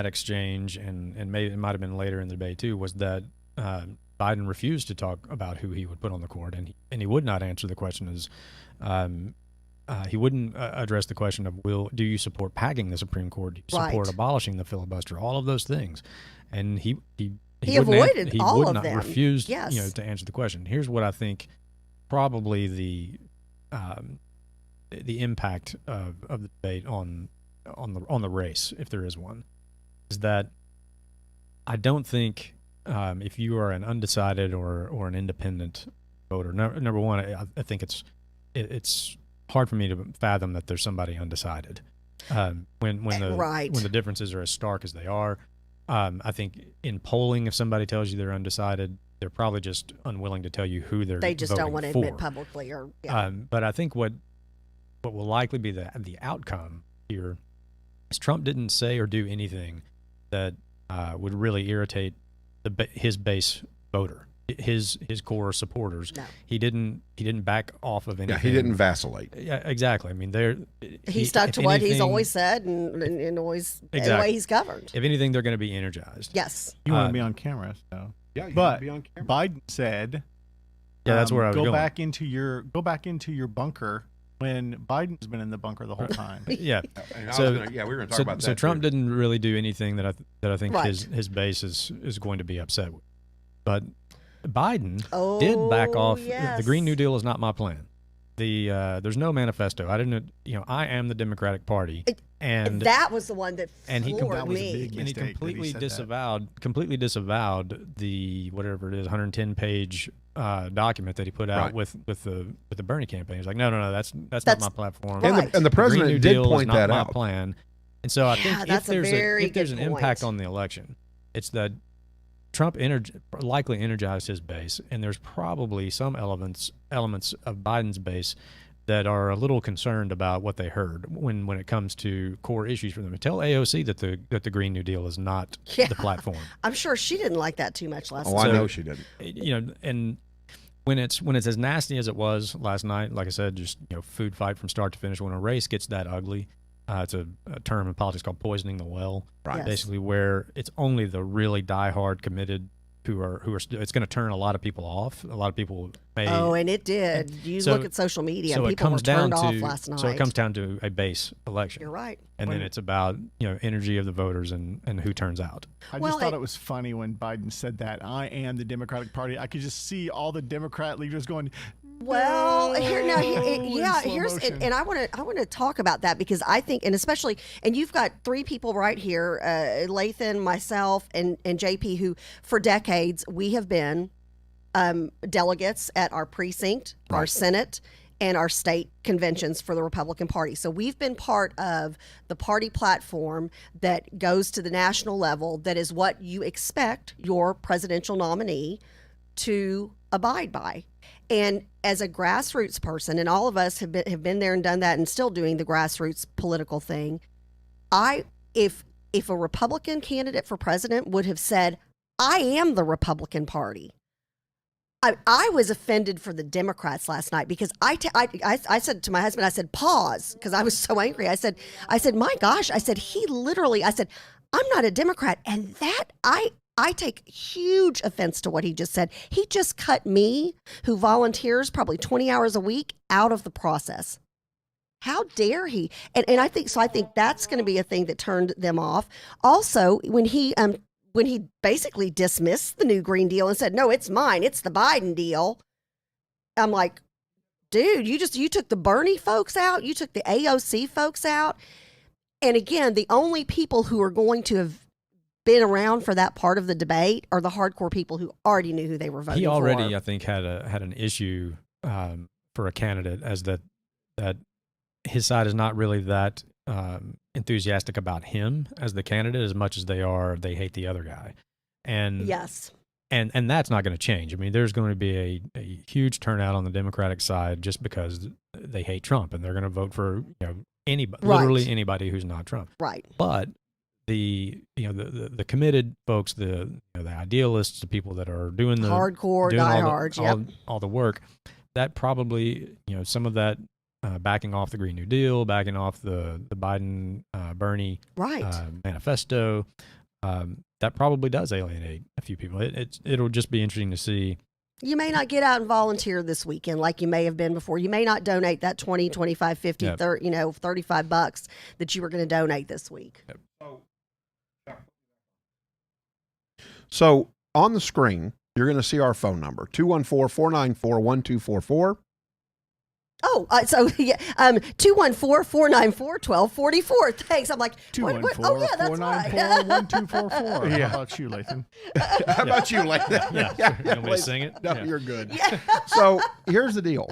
exchange and maybe it might have been later in the debate too was that Biden refused to talk about who he would put on the court and he would not answer the question as he wouldn't address the question of do you support packing the Supreme Court? Do you support abolishing the filibuster? All of those things, and he avoided all would of not them. refused Yes. to answer the question. Here's what I think probably the impact of the debate on the race, if there is one, is that I don't think if you are an undecided or an independent voter, number one, I think it's hard for me to fathom that there's somebody undecided when the differences are as stark as they are. I think in polling, if somebody tells you they're undecided, they're probably just unwilling to tell you who They just don't want to for. admit publicly, or But I think what will likely be the outcome here is Trump didn't say or do anything that would really irritate his base voter, his core supporters. No. He didn't back off of anything. Yeah, he didn't vacillate. Yeah, exactly. I mean, he stuck to what he's always said and always the way he's governed. If anything, they're going to be energized. Yes. You want to be on camera, so. Yeah, you But want to be on camera. Biden said, Yeah, that's where I was go going. back into your bunker when Biden's been in the bunker the whole time. Yeah. And So- we were going to talk about that. So Trump too. didn't really do anything that I think Right. his base is going to be upset with. But Biden Oh, did back off. yes. The Green New Deal is not my plan. There's no manifesto. I didn't. I am the Democratic Party, and that was the one that and he floored that was a me. big and he mistake that he completely said that. disavowed the whatever it is 110-page document that he put out Right. with the Bernie campaign. He's like, no, that's not my platform. And, Right. and the The Green president New did Deal is point not that my out. plan. And so I Yeah, think that's a very if there's good an impact point. on the election, it's that Trump likely energized his base, and there's probably some elements of Biden's base that are a little concerned about what they heard when it comes to core issues for them. Tell AOC that the Green New Deal is not Yeah. the platform. I'm sure she didn't like that too much last Oh, night. I know she didn't. And when it's as nasty as it was last night, like I said, just food fight from start to finish. When a race gets that ugly, it's a term in politics called poisoning the well. Right. Yes. Basically, where it's only the really diehard committed who are it's going to turn a lot of people off. A lot of people may. Oh, and it did. You So- look at social media, so and it people were comes down turned off to last night. so it comes down to a base election. You're right. And then it's about energy of the voters and who turns out. I Well, just thought it- it was funny when Biden said that. I am the Democratic Party. I could just see all the Democrat leaders going, Well, "No," in slow here's motion. and I want to talk about that because I think, and especially, and you've got three people right here, Lathan, myself, and JP, who for decades we have been delegates at our precinct, our Senate, and our state conventions for the Republican Party. So we've been part of the party platform that goes to the national level. That is what you expect your presidential nominee to abide by. And as a grassroots person, and all of us have been there and done that and still doing the grassroots political thing, if a Republican candidate for president would have said, I am the Republican Party, I was offended for the Democrats last night because I said to my husband, I said, pause, because I was so angry. I said, my gosh, I said, I'm not a Democrat. And that I take huge offense to what he just said. He just cut me, who volunteers probably 20 hours a week, out of the process. How dare he? And I think so. I think that's going to be a thing that turned them off. Also, when he basically dismissed the new Green Deal and said, "No, it's mine. It's the Biden deal." I'm like, dude, you took the Bernie folks out. You took the AOC folks out. And again, the only people who are going to have been around for that part of the debate are the hardcore people who already knew who they were voting for. He already, I think, had an issue for a candidate as that his side is not really that enthusiastic about him as the candidate as much as they hate the other guy. And yes. And that's not going to change. I mean, there's going to be a huge turnout on the Democratic side just because they hate Trump and they're going to vote for anybody, right. Literally anybody who's not Trump. Right. But the committed folks, the idealists, the people that are doing the hardcore diehards, all the work, that probably some of that backing off the Green New Deal, backing off the Biden Bernie manifesto. That probably does alienate a few people. It'll just be interesting to see. You may not get out and volunteer this weekend like you may have been before. You may not donate that 20, 25, 50, Yep. 30, $35 that you were going to donate this week. Yep. So on the screen, you're going to see our phone number, 214-494-1244. Oh, so yeah, 214-494-1244. Thanks. I'm like, what? Oh yeah, that's right. 214-494-1244. Yeah. How about you, Lathan? How about you, Lathan? Yeah. You want me to sing it? No, Yeah. you're good. So here's the deal.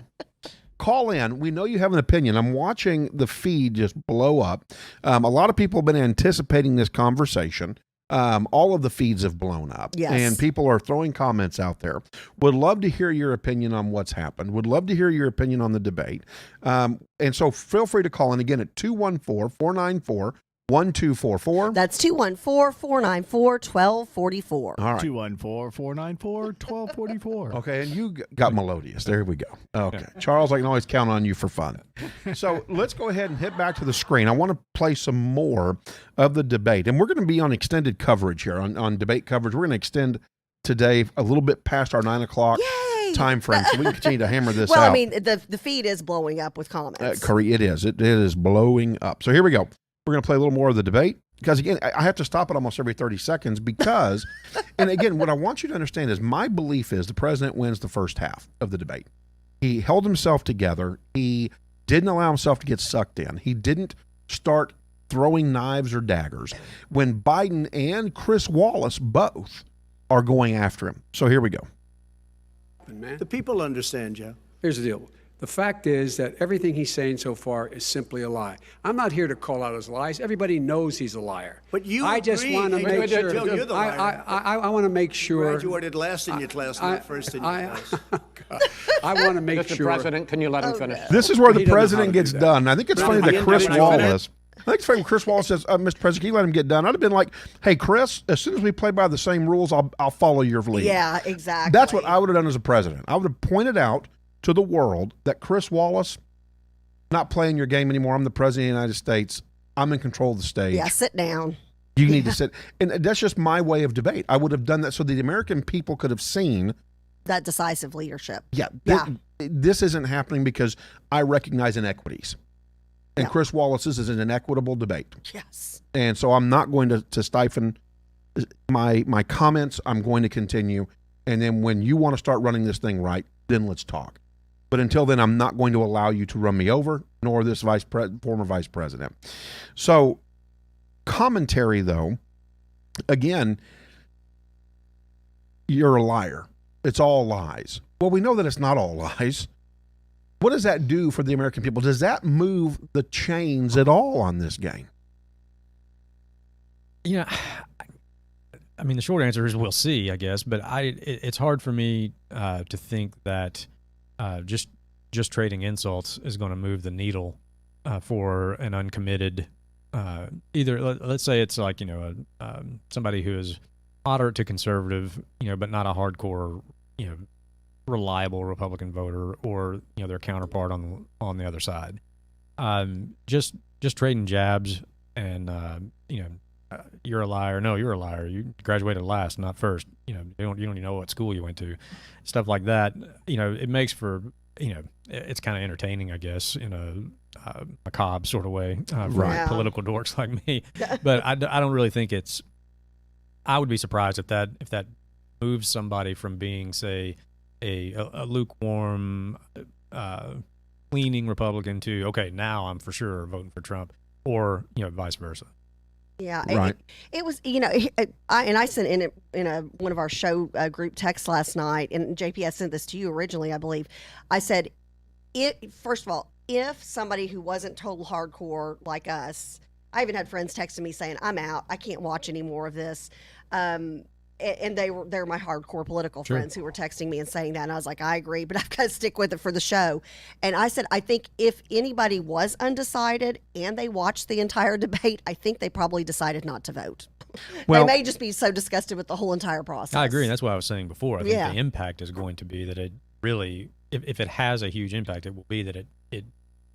Call in. We know you have an opinion. I'm watching the feed just blow up. A lot of people have been anticipating this conversation. All of the feeds have blown up, yes. And people are throwing comments out there. Would love to hear your opinion on what's happened. Would love to hear your opinion on the debate. And so feel free to call in again at 214-494-1244. That's 214-494-1244. All right. 214-494-1244. Okay, and you got melodious. There we go. Okay. Charles, I can always count on you for fun. So let's go ahead and hit back to the screen. I want to play some more of the debate. And we're going to be on extended coverage here, on debate coverage. We're going to extend today a little bit past our 9 o'clock time frame so we can continue to hammer this out. Well, I mean, the feed is blowing up with comments. It is. It is blowing up. So here we go. We're going to play a little more of the debate. Because, again, I have to stop it almost every 30 seconds because, and again, what I want you to understand is my belief is the president wins the first half of the debate. He held himself together. He didn't allow himself to get sucked in. He didn't start throwing knives or daggers when Biden and Chris Wallace both are going after him. So here we go. The people understand, Joe. Here's the deal. The fact is that everything he's saying so far is simply a lie. I'm not here to call out his lies. Everybody knows he's a liar. But you I just agree. want to Hey, make sure. Joe, you're the liar. I want to make sure. Graduated last in your class, not first in your class. I want to make Mr. sure. President, can you let him finish? This is where He the doesn't know how president to gets do that. done. I think it's funny that Chris Can I Wallace. I think it's funny when Chris Wallace says, "Mr. President, can you let him get done?" I'd have been like, "Hey, Chris, as soon as we play by the same rules, I'll follow your lead." Yeah, exactly. That's what I would have done as a president. I would have pointed out to the world that Chris Wallace, not playing your game anymore. I'm the president of the United States. I'm in control of the stage. Yeah, sit down. You need to sit. And that's just my way of debate. I would have done that so the American people could have seen. That decisive leadership. Yeah. Yeah. This isn't happening because I recognize inequities. And Chris Wallace's is an inequitable debate. Yes. And so I'm not going to stifle my comments. I'm going to continue. And then when you want to start running this thing right, then let's talk. But until then, I'm not going to allow you to run me over, nor this former vice president. So commentary, though, again, you're a liar. It's all lies. Well, we know that it's not all lies. What does that do for the American people? Does that move the chains at all on this game? Yeah, I mean, the short answer is we'll see, I guess. But it's hard for me to think that just trading insults is going to move the needle for an uncommitted. Either let's say it's like somebody who is moderate to conservative, but not a hardcore, reliable Republican voter, or their counterpart on the other side. Just trading jabs and you're a liar. No, you're a liar. You graduated last, not first. You don't even know what school you went to. Stuff like that. It makes for it's kind of entertaining, I guess, in macabre sort of way for Right. political dorks like me. But I don't really think it's. I would be surprised if that moves somebody from being, say, a lukewarm, leaning Republican to, okay, now I'm for sure voting for Trump, or vice versa. Yeah, Right. it was, I sent in one of our show group texts last night, and JP, I sent this to you originally, I believe. I said, first of all, if somebody who wasn't total hardcore like us, I even had friends texting me saying, I'm out, I can't watch any more of this. And they're my hardcore political friends who were texting me and saying that, and I was like, I agree, but I've got to stick with it for the show. And I said, I think if anybody was undecided and they watched the entire debate, I think they probably decided not to vote. Well, they may just be so disgusted with the whole entire process. I agree, and that's what I was saying before. I think Yeah. the impact is going to be that it really, if it has a huge impact, it will be that it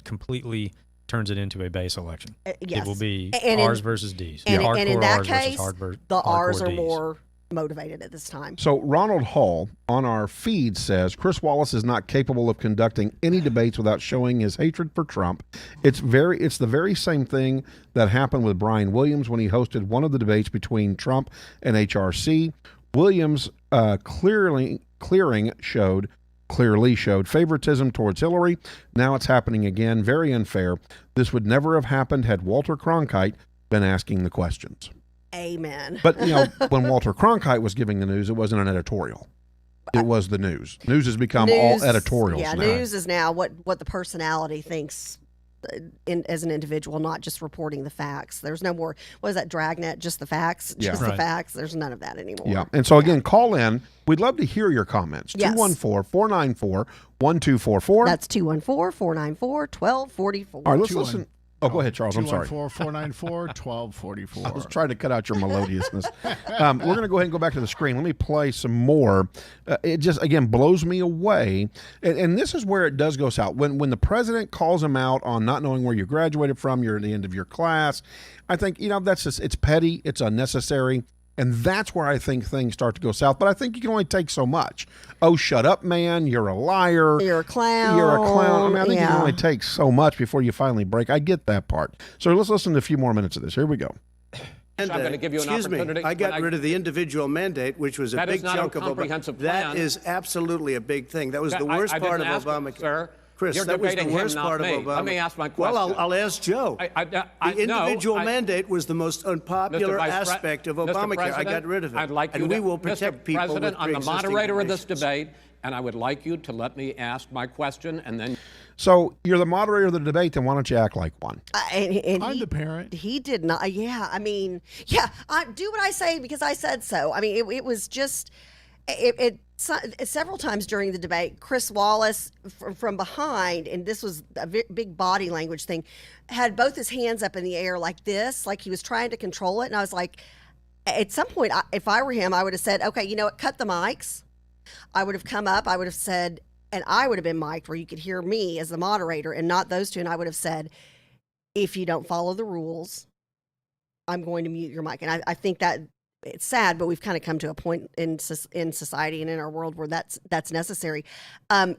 completely turns it into a base election. Yes. It will be And R's in- versus D's. And, Hardcore and in that R's versus case, hardcore the R's are Ds. more motivated at this time. So Ronald Hall on our feed says Chris Wallace is not capable of conducting any debates without showing his hatred for Trump. It's the very same thing that happened with Brian Williams when he hosted one of the debates between Trump and HRC. Williams clearly showed favoritism towards Hillary. Now it's happening again. Very unfair. This would never have happened had Walter Cronkite been asking the questions. Amen. But, when Walter Cronkite was giving the news, it wasn't an editorial. It was the news. News has become all editorials Yeah, now. news is now what the personality thinks as an individual, not just reporting the facts. There's no more, what is that, Dragnet, just the facts? Yeah. Just the Right. facts. There's none of that anymore. Yeah. And so, again, call in. We'd love to hear your comments. Yes. 214-494-1244. That's 214-494-1244. All right, let's listen. Oh, go ahead, Charles. I'm sorry. 214-494-1244. I was trying to cut out your melodiousness. We're going to go ahead and go back to the screen. Let me play some more. It just, again, blows me away. And this is where it does go south. When the president calls him out on not knowing where you graduated from, you're at the end of your class, I think, that's just, it's petty, it's unnecessary. And that's where I think things start to go south. But I think you can only take so much. Oh, shut up, man. You're a liar. You're a clown. You're a clown. I mean, I think you Yeah. can only take so much before you finally break. I get that part. So let's listen to a few more minutes of this. Here we go. I'm going to give you an Excuse opportunity. me, I got rid of the individual mandate, which was a That is big not a chunk of comprehensive That plan. is absolutely a big thing. That was the worst I part of didn't ask Obamacare. Sir, Chris, you're that was the debating him, worst not part me. of Obamacare. Let me ask my question. Well, I'll ask Joe. The individual mandate was the most unpopular aspect of Mr. Obamacare. I President, got rid of it. I'd like you and to, we will protect Mr. people President, with I'm the pre-existing moderator of this conditions. debate, and I would like you to let me ask my question, and then So you're the moderator of the debate, then why don't you act like one? And I'm the parent. He did not. Yeah, I mean, I do what I say because I said so. I mean, it was just several times during the debate, Chris Wallace from behind, and this was a big body language thing, had both his hands up in the air like this, like he was trying to control it. And I was like, at some point, if I were him, I would have said, okay, you know what, cut the mics. I would have come up, I would have said, and I would have been mic'd where you could hear me as the moderator and not those two. And I would have said, if you don't follow the rules, I'm going to mute your mic. And I think that it's sad, but we've kind of come to a point in society and in our world where that's necessary.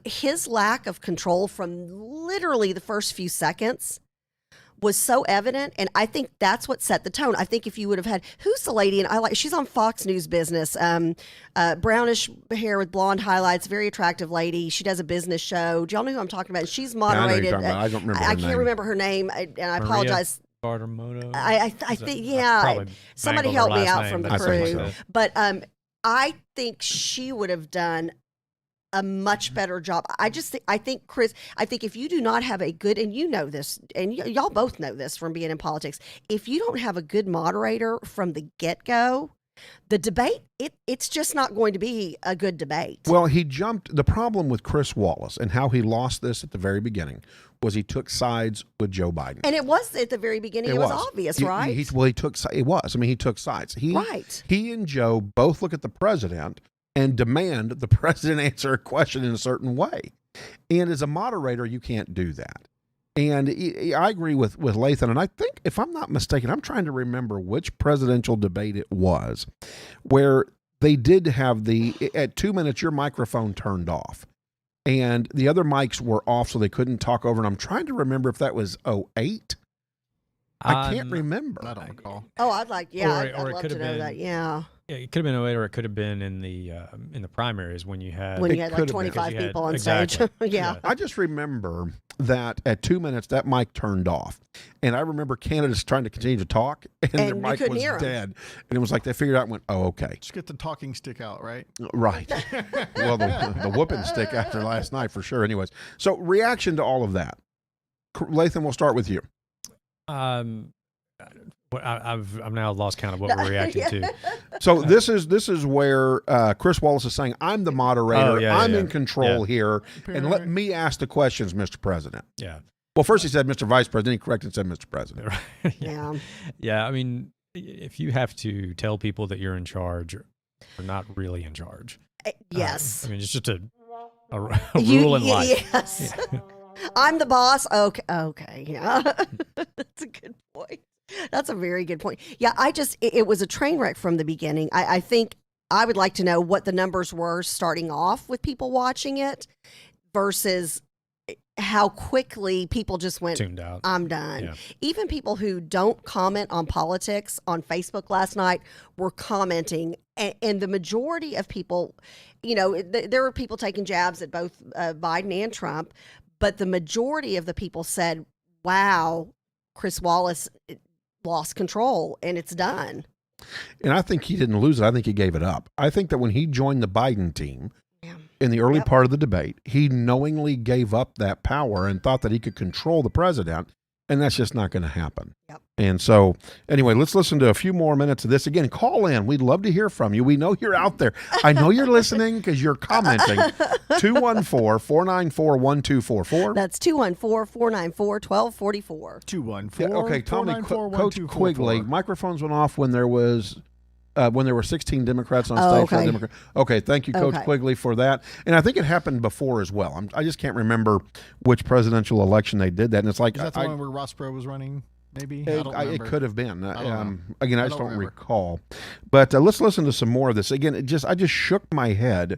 His lack of control from literally the first few seconds was so evident, and I think that's what set the tone. I think if you would have had, who's the lady, and she's on Fox News Business, brownish hair with blonde highlights, very attractive lady. She does a business show. Do y'all know who I'm talking about? She's moderated. I don't remember her I can't name. remember her name, and I Maria apologize. Bartiromo. I think, yeah. probably Somebody mangled her help me last out name, from the but I think crew. so. But I think she would have done a much better job. I think Chris, if you do not have a good, and you know this, and y'all both know this from being in politics, if you don't have a good moderator from the get-go, the debate, it's just not going to be a good debate. Well, he jumped. The problem with Chris Wallace and how he lost this at the very beginning was he took sides with Joe Biden. And it was at the very beginning, it was obvious, right? He took sides. Right. He and Joe both look at the president and demand the president answer a question in a certain way. And as a moderator, you can't do that. And I agree with Lathan. And I think, if I'm not mistaken, I'm trying to remember which presidential debate it was where they did have at 2 minutes, your microphone turned off. and the other mics were off, so they couldn't talk over. And I'm trying to remember if that was 08. I can't remember. I don't recall. Oh, I'd like, Or I'd it love could to have know been- that. Yeah. Yeah, it could have been 08, or it could have been in the primaries when you had When you It had could like have been. 25 You had- people on exactly. stage. Yeah. I just remember that at 2 minutes, that mic turned off. And I remember candidates trying to continue to talk, and their And you mic couldn't was hear 'em. dead. And it was like they figured out and went, oh, okay. Just get the talking stick out, right? Right. Well, the whooping stick after last night for sure. Anyways, so reaction to all of that. Lathan, we'll start with you. I've now lost count of what we're reacting to. So this is where Chris Wallace is saying, I'm the moderator. Oh, yeah, I'm yeah. in control Yeah. here. And let me ask the questions, Mr. President. Yeah. Well, first he said Mr. Vice President. Then he corrected and said Mr. President. Yeah. Yeah. I mean, if you have to tell people that you're in charge, you're not really in charge. Yes. I mean, it's just a rule in life. Yes. I'm the boss. Okay. Yeah. That's a good point. That's a very good point. Yeah, it was a train wreck from the beginning. I think I would like to know what the numbers were starting off with people watching it versus how quickly people just went, Tuned out. I'm done. Yeah. Even people who don't comment on politics on Facebook last night were commenting. And the majority of people, there were people taking jabs at both Biden and Trump, but the majority of the people said, wow, Chris Wallace lost control and it's done. And I think he didn't lose it. I think he gave it up. I think that when he joined the Biden team in the early part of the debate, he knowingly gave up that power and thought that he could control the president. And that's just not going to happen. Yep. And so, anyway, let's listen to a few more minutes of this. Again, call in. We'd love to hear from you. We know you're out there. I know you're listening because you're commenting. 214-494-1244. That's 214-494-1244. 214. Yeah, okay, Tommy, Coach Quigley, microphones went off when there were 16 Democrats on stage. For the Okay. Democrat. Okay, thank you, Coach Okay. Quigley, for that. And I think it happened before as well. I just can't remember which presidential election they did that. And it's like Is that the one where Ross Perot was running? Maybe I don't remember. it could have been. I don't know. Again, I just don't recall. But let's listen to some more of this. Again, I just shook my head.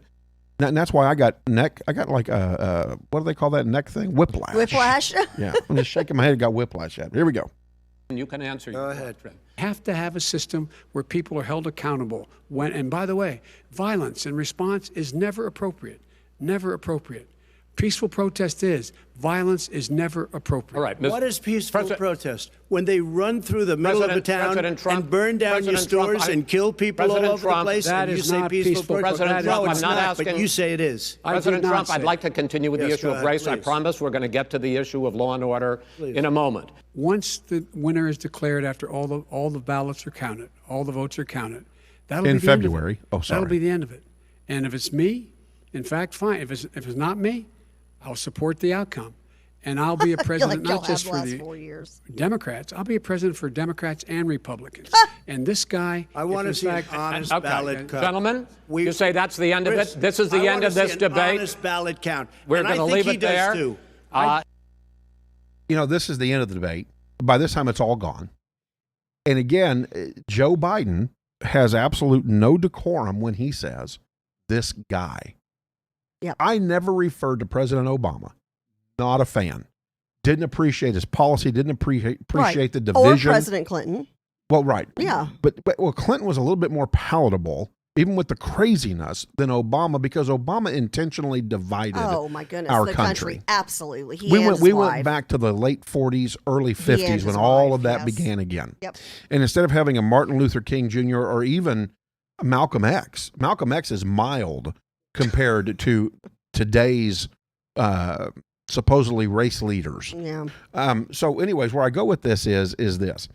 And that's why I got like a what do they call that neck thing? Whiplash. Whiplash? Yeah, I'm just shaking my head. Got whiplash at. Here we go. You can answer. Go ahead. Have to have a system where people are held accountable. And by the way, violence in response is never appropriate. Never appropriate. Peaceful protest is. Violence is never appropriate. All right. What is peaceful protest? When they run through the middle of the town and burn down your stores and kill people all over the place, that and you is say not peaceful peaceful protest? President No, Trump, it's I'm not not, asking- but you say it is. President did not Trump, I'd say like to continue with the Yes, issue go of ahead, race. I please. promise we're going to get to the issue of law and order in a moment. Once the winner is declared, after all the ballots are counted, all the votes are counted, that'll In be the end of it. February. Oh, sorry. That'll be the end of it. And if it's me, in fact, fine. If it's not me, I'll support the outcome. And I'll be a president y'all not just have for last the 4 years. Democrats. I'll be a president for Democrats and Republicans. And this guy, I want to if see in an fact- honest Okay. ballot count. Gentlemen, We- you say that's the end of Chris, it. This is the I end wanna of this see an debate. honest ballot count. We're And I going to think leave he it does there. too. This is the end of the debate. By this time, it's all gone. And again, Joe Biden has absolute no decorum when he says, this guy. Yep. I never referred to President Obama. Not a fan. Didn't appreciate his policy. Didn't appreciate the division. Or President Clinton. Well, right. Yeah. But Clinton was a little bit more palatable, even with the craziness, than Obama, because Obama intentionally divided Oh my goodness, our the country. Absolutely. He we and went his we wife. went back to the late 40s, early He and 50s his when all wife, of that yes. began again. Yep. And instead of having a Martin Luther King Jr. or even Malcolm X is mild compared to today's supposedly race leaders. Yeah. So anyways, where I go with this is this.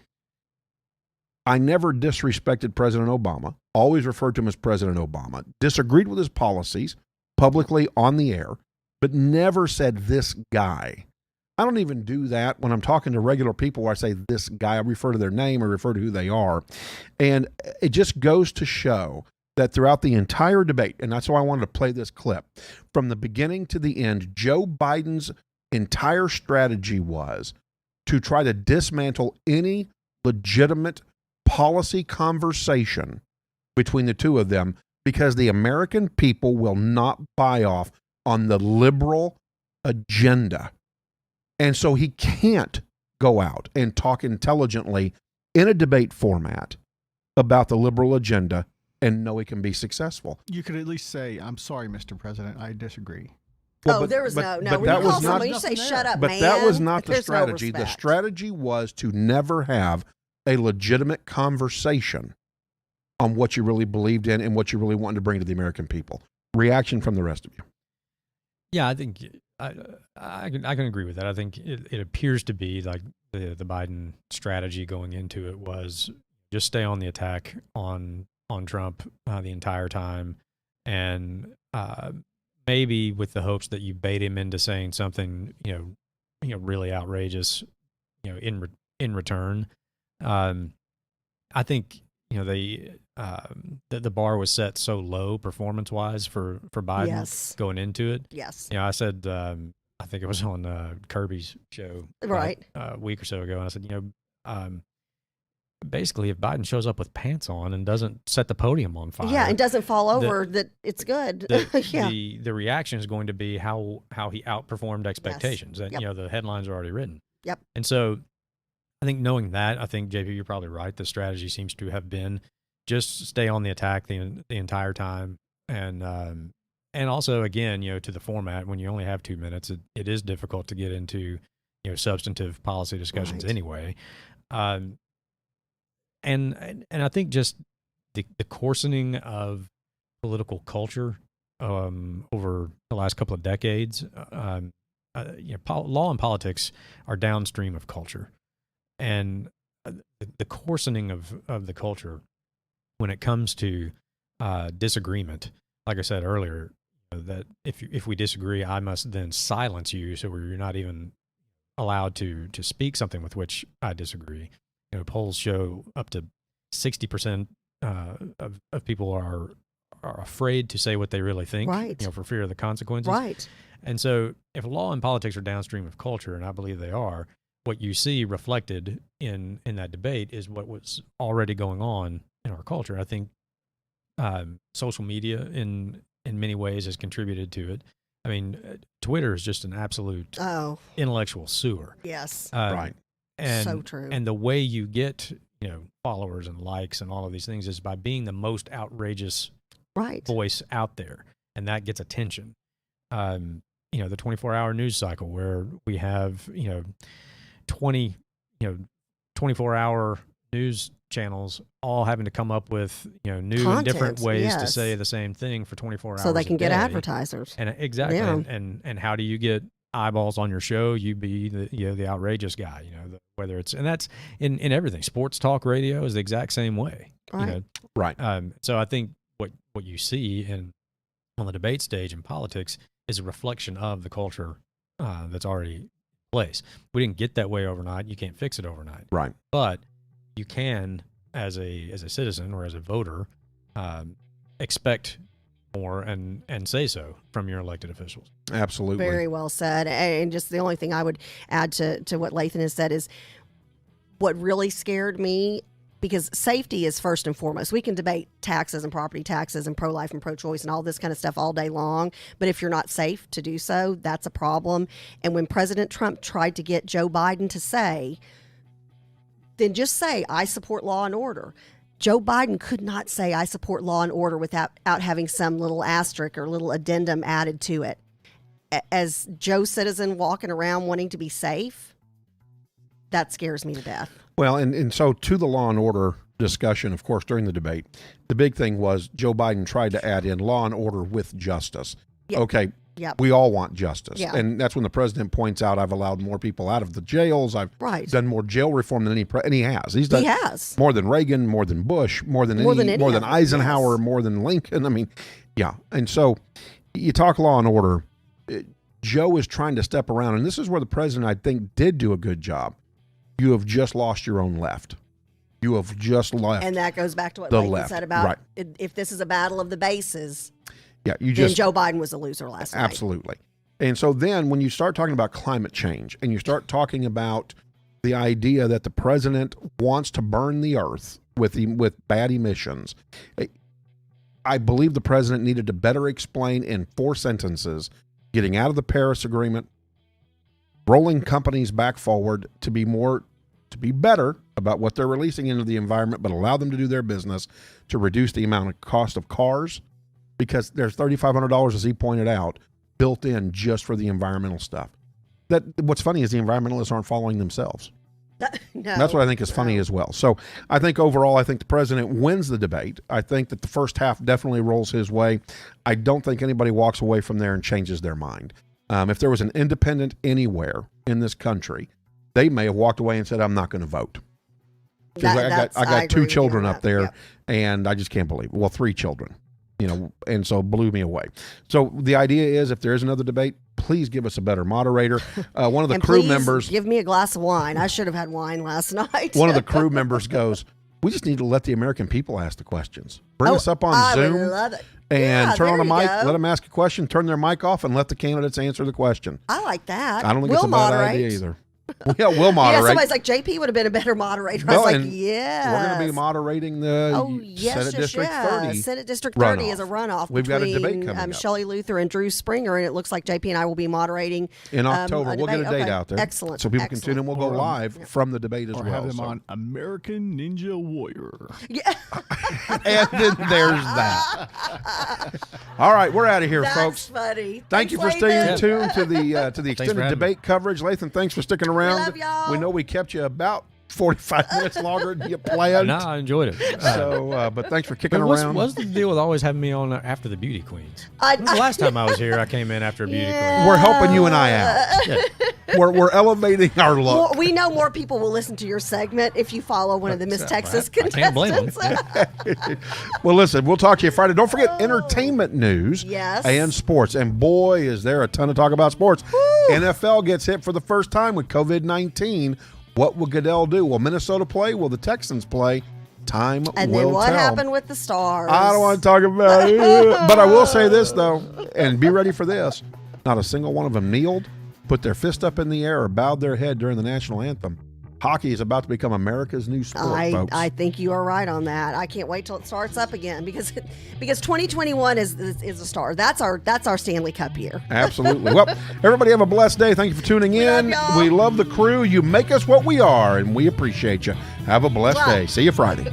I never disrespected President Obama, always referred to him as President Obama, disagreed with his policies publicly on the air, but never said this guy. I don't even do that when I'm talking to regular people where I say this guy. I refer to their name or refer to who they are. And it just goes to show that throughout the entire debate, and that's why I wanted to play this clip, from the beginning to the end, Joe Biden's entire strategy was to try to dismantle any legitimate policy conversation between the two of them, because the American people will not buy off on the liberal agenda. And so he can't go out and talk intelligently in a debate format about the liberal agenda and know he can be successful. You could at least say, "I'm sorry, Mr. President, I disagree." Well, there was no. but When that you was call not. someone, you say, "Shut up, But man." that was not the There's no strategy. The respect. strategy was to never have a legitimate conversation on what you really believed in and what you really wanted to bring to the American people. Reaction from the rest of you. Yeah, I think I can agree with that. I think it appears to be like the Biden strategy going into it was just stay on the attack on Trump the entire time, and maybe with the hopes that you bait him into saying something really outrageous, in return. I think the bar was set so low performance wise for Biden Yes. going into it. Yes. I said I think it was on Kirby's show Right. a week or so ago, and I said basically if Biden shows up with pants on and doesn't set the podium on fire, Yeah, and doesn't fall over, that it's good. Yeah. the reaction is going to be how he outperformed expectations. That Yep. the headlines are already written. Yep. And so I think knowing that, I think JP, you're probably right. The strategy seems to have been just stay on the attack the entire time, and also again, to the format when you only have 2 minutes, it is difficult to get into substantive policy discussions Right. anyway. And I think just the coarsening of political culture over the last couple of decades, law and politics are downstream of culture, and the coarsening of the culture when it comes to disagreement. Like I said earlier, that if we disagree, I must then silence you, so you're not even allowed to speak something with which I disagree. Polls show up to 60% of people are afraid to say what they really think, Right. For fear of the consequences. Right. And so if law and politics are downstream of culture, and I believe they are, what you see reflected in that debate is what was already going on in our culture. I think social media in many ways has contributed to it. I mean, Twitter is just an absolute intellectual sewer. Yes. Right. And, So true. And the way you get, followers and likes and all of these things is by being the most outrageous voice out there. And that gets attention. The 24-hour news cycle where we have, 24-hour news channels all having to come up with, new and different Content, ways to yes. say the same thing for 24 hours So they can a get day. advertisers. And exactly. Yeah. And how do you get eyeballs on your show? You be the outrageous guy, whether it's, and that's in everything. Sports talk radio is the exact same way. Right. Right. So I think what you see on the debate stage in politics is a reflection of the culture that's already in place. We didn't get that way overnight. You can't fix it overnight. Right. But you can, as a citizen or as a voter, expect more and say so from your elected officials. Absolutely. Very well said. And just the only thing I would add to what Lathan has said is what really scared me, because safety is first and foremost. We can debate taxes and property taxes and pro-life and pro-choice and all this kind of stuff all day long, but if you're not safe to do so, that's a problem. And when President Trump tried to get Joe Biden to say, then just say, I support law and order. Joe Biden could not say, I support law and order without having some little asterisk or little addendum added to it. As Joe citizen walking around wanting to be safe, that scares me to death. Well, and so to the law and order discussion, of course, during the debate, the big thing was Joe Biden tried to add in law and order with justice. Yep. Okay. Yep. We all want justice. Yeah. And that's when the president points out, I've allowed more people out of the jails. I've done more jail reform than and he has. He's done more than Reagan, more than Bush, more than Eisenhower, yes. more than Lincoln. I mean, yeah. And so you talk law and order. Joe is trying to step around, and this is where the president, I think, did do a good job. You have just lost your own left. You have just left. And that goes back to what the Lathan left. said about Right. if this is a battle of the bases, then Joe Biden was a loser last night. Absolutely. And so then when you start talking about climate change and you start talking about the idea that the president wants to burn the earth with bad emissions, I believe the president needed to better explain in 4 sentences getting out of the Paris Agreement, rolling companies back forward to be better about what they're releasing into the environment, but allow them to do their business to reduce the amount of cost of cars, because there's $3,500, as he pointed out, built in just for the environmental stuff. What's funny is the environmentalists aren't following themselves. No, That's what I think is funny as well. So I think overall, I think the president wins the debate. I think that the first half definitely rolls his way. I don't think anybody walks away from there and changes their mind. If there was an independent anywhere in this country, they may have walked away and said, I'm not going to vote. I got two children up there, and I just can't believe it. Well, 3 children, and so it blew me away. So the idea is, if there is another debate, please give us a better moderator. One of the crew members, give me a glass of wine. I should have had wine last night. One of the crew members goes, we just need to let the American people ask the questions. Bring us up on Zoom. I love it. And turn on a mic, go. let them ask a question, turn their mic off, and let the candidates answer the question. I like that. I don't think it's a bad idea either. Yeah, we'll moderate. Yeah, somebody's like, JP would have been a better moderator. Well, I was like, yeah. We're going to be moderating the Senate District 30. Senate District 30 runoff. is a runoff. We've got a debate coming up. Shelley Luther and Drew Springer, and it looks like JP and I will be moderating in October. We'll get a date out there. Excellent. So people can tune in. We'll go live from the debate as well. Or have them on American Ninja Warrior. Yeah. And then there's that. All right, we're out of here, folks. That's funny. Thank you for staying tuned to the extended debate coverage. Lathan, thanks for sticking around. We love y'all. We know we kept you about 45 minutes longer than you planned. No, I enjoyed it. So, but thanks for kicking But around. what's the deal with always having me on after the beauty queens? The last time I was here, I came in after a beauty queen. We're helping you and I out. Yeah. We're elevating our look. We know more people will listen to your segment if you follow one of the Miss Texas I can't blame them. contestants. Well, listen, we'll talk to you Friday. Don't forget entertainment news and sports. And boy, is there a ton of talk about sports. Woo! NFL gets hit for the first time with COVID-19. What will Goodell do? Will Minnesota play? Will the Texans play? Time and will then what tell. happened with the Stars? I don't want to talk about it. But I will say this, though, and be ready for this. Not a single one of them kneeled, put their fist up in the air, or bowed their head during the national anthem. Hockey is about to become America's new sport, folks. I think you are right on that. I can't wait till it starts up again because 2021 is a star. That's our Stanley Cup year. Absolutely. Well, everybody have a blessed day. Thank you for tuning in. We love the crew. You make us what we are, and we appreciate you. Have a blessed day. See you Friday.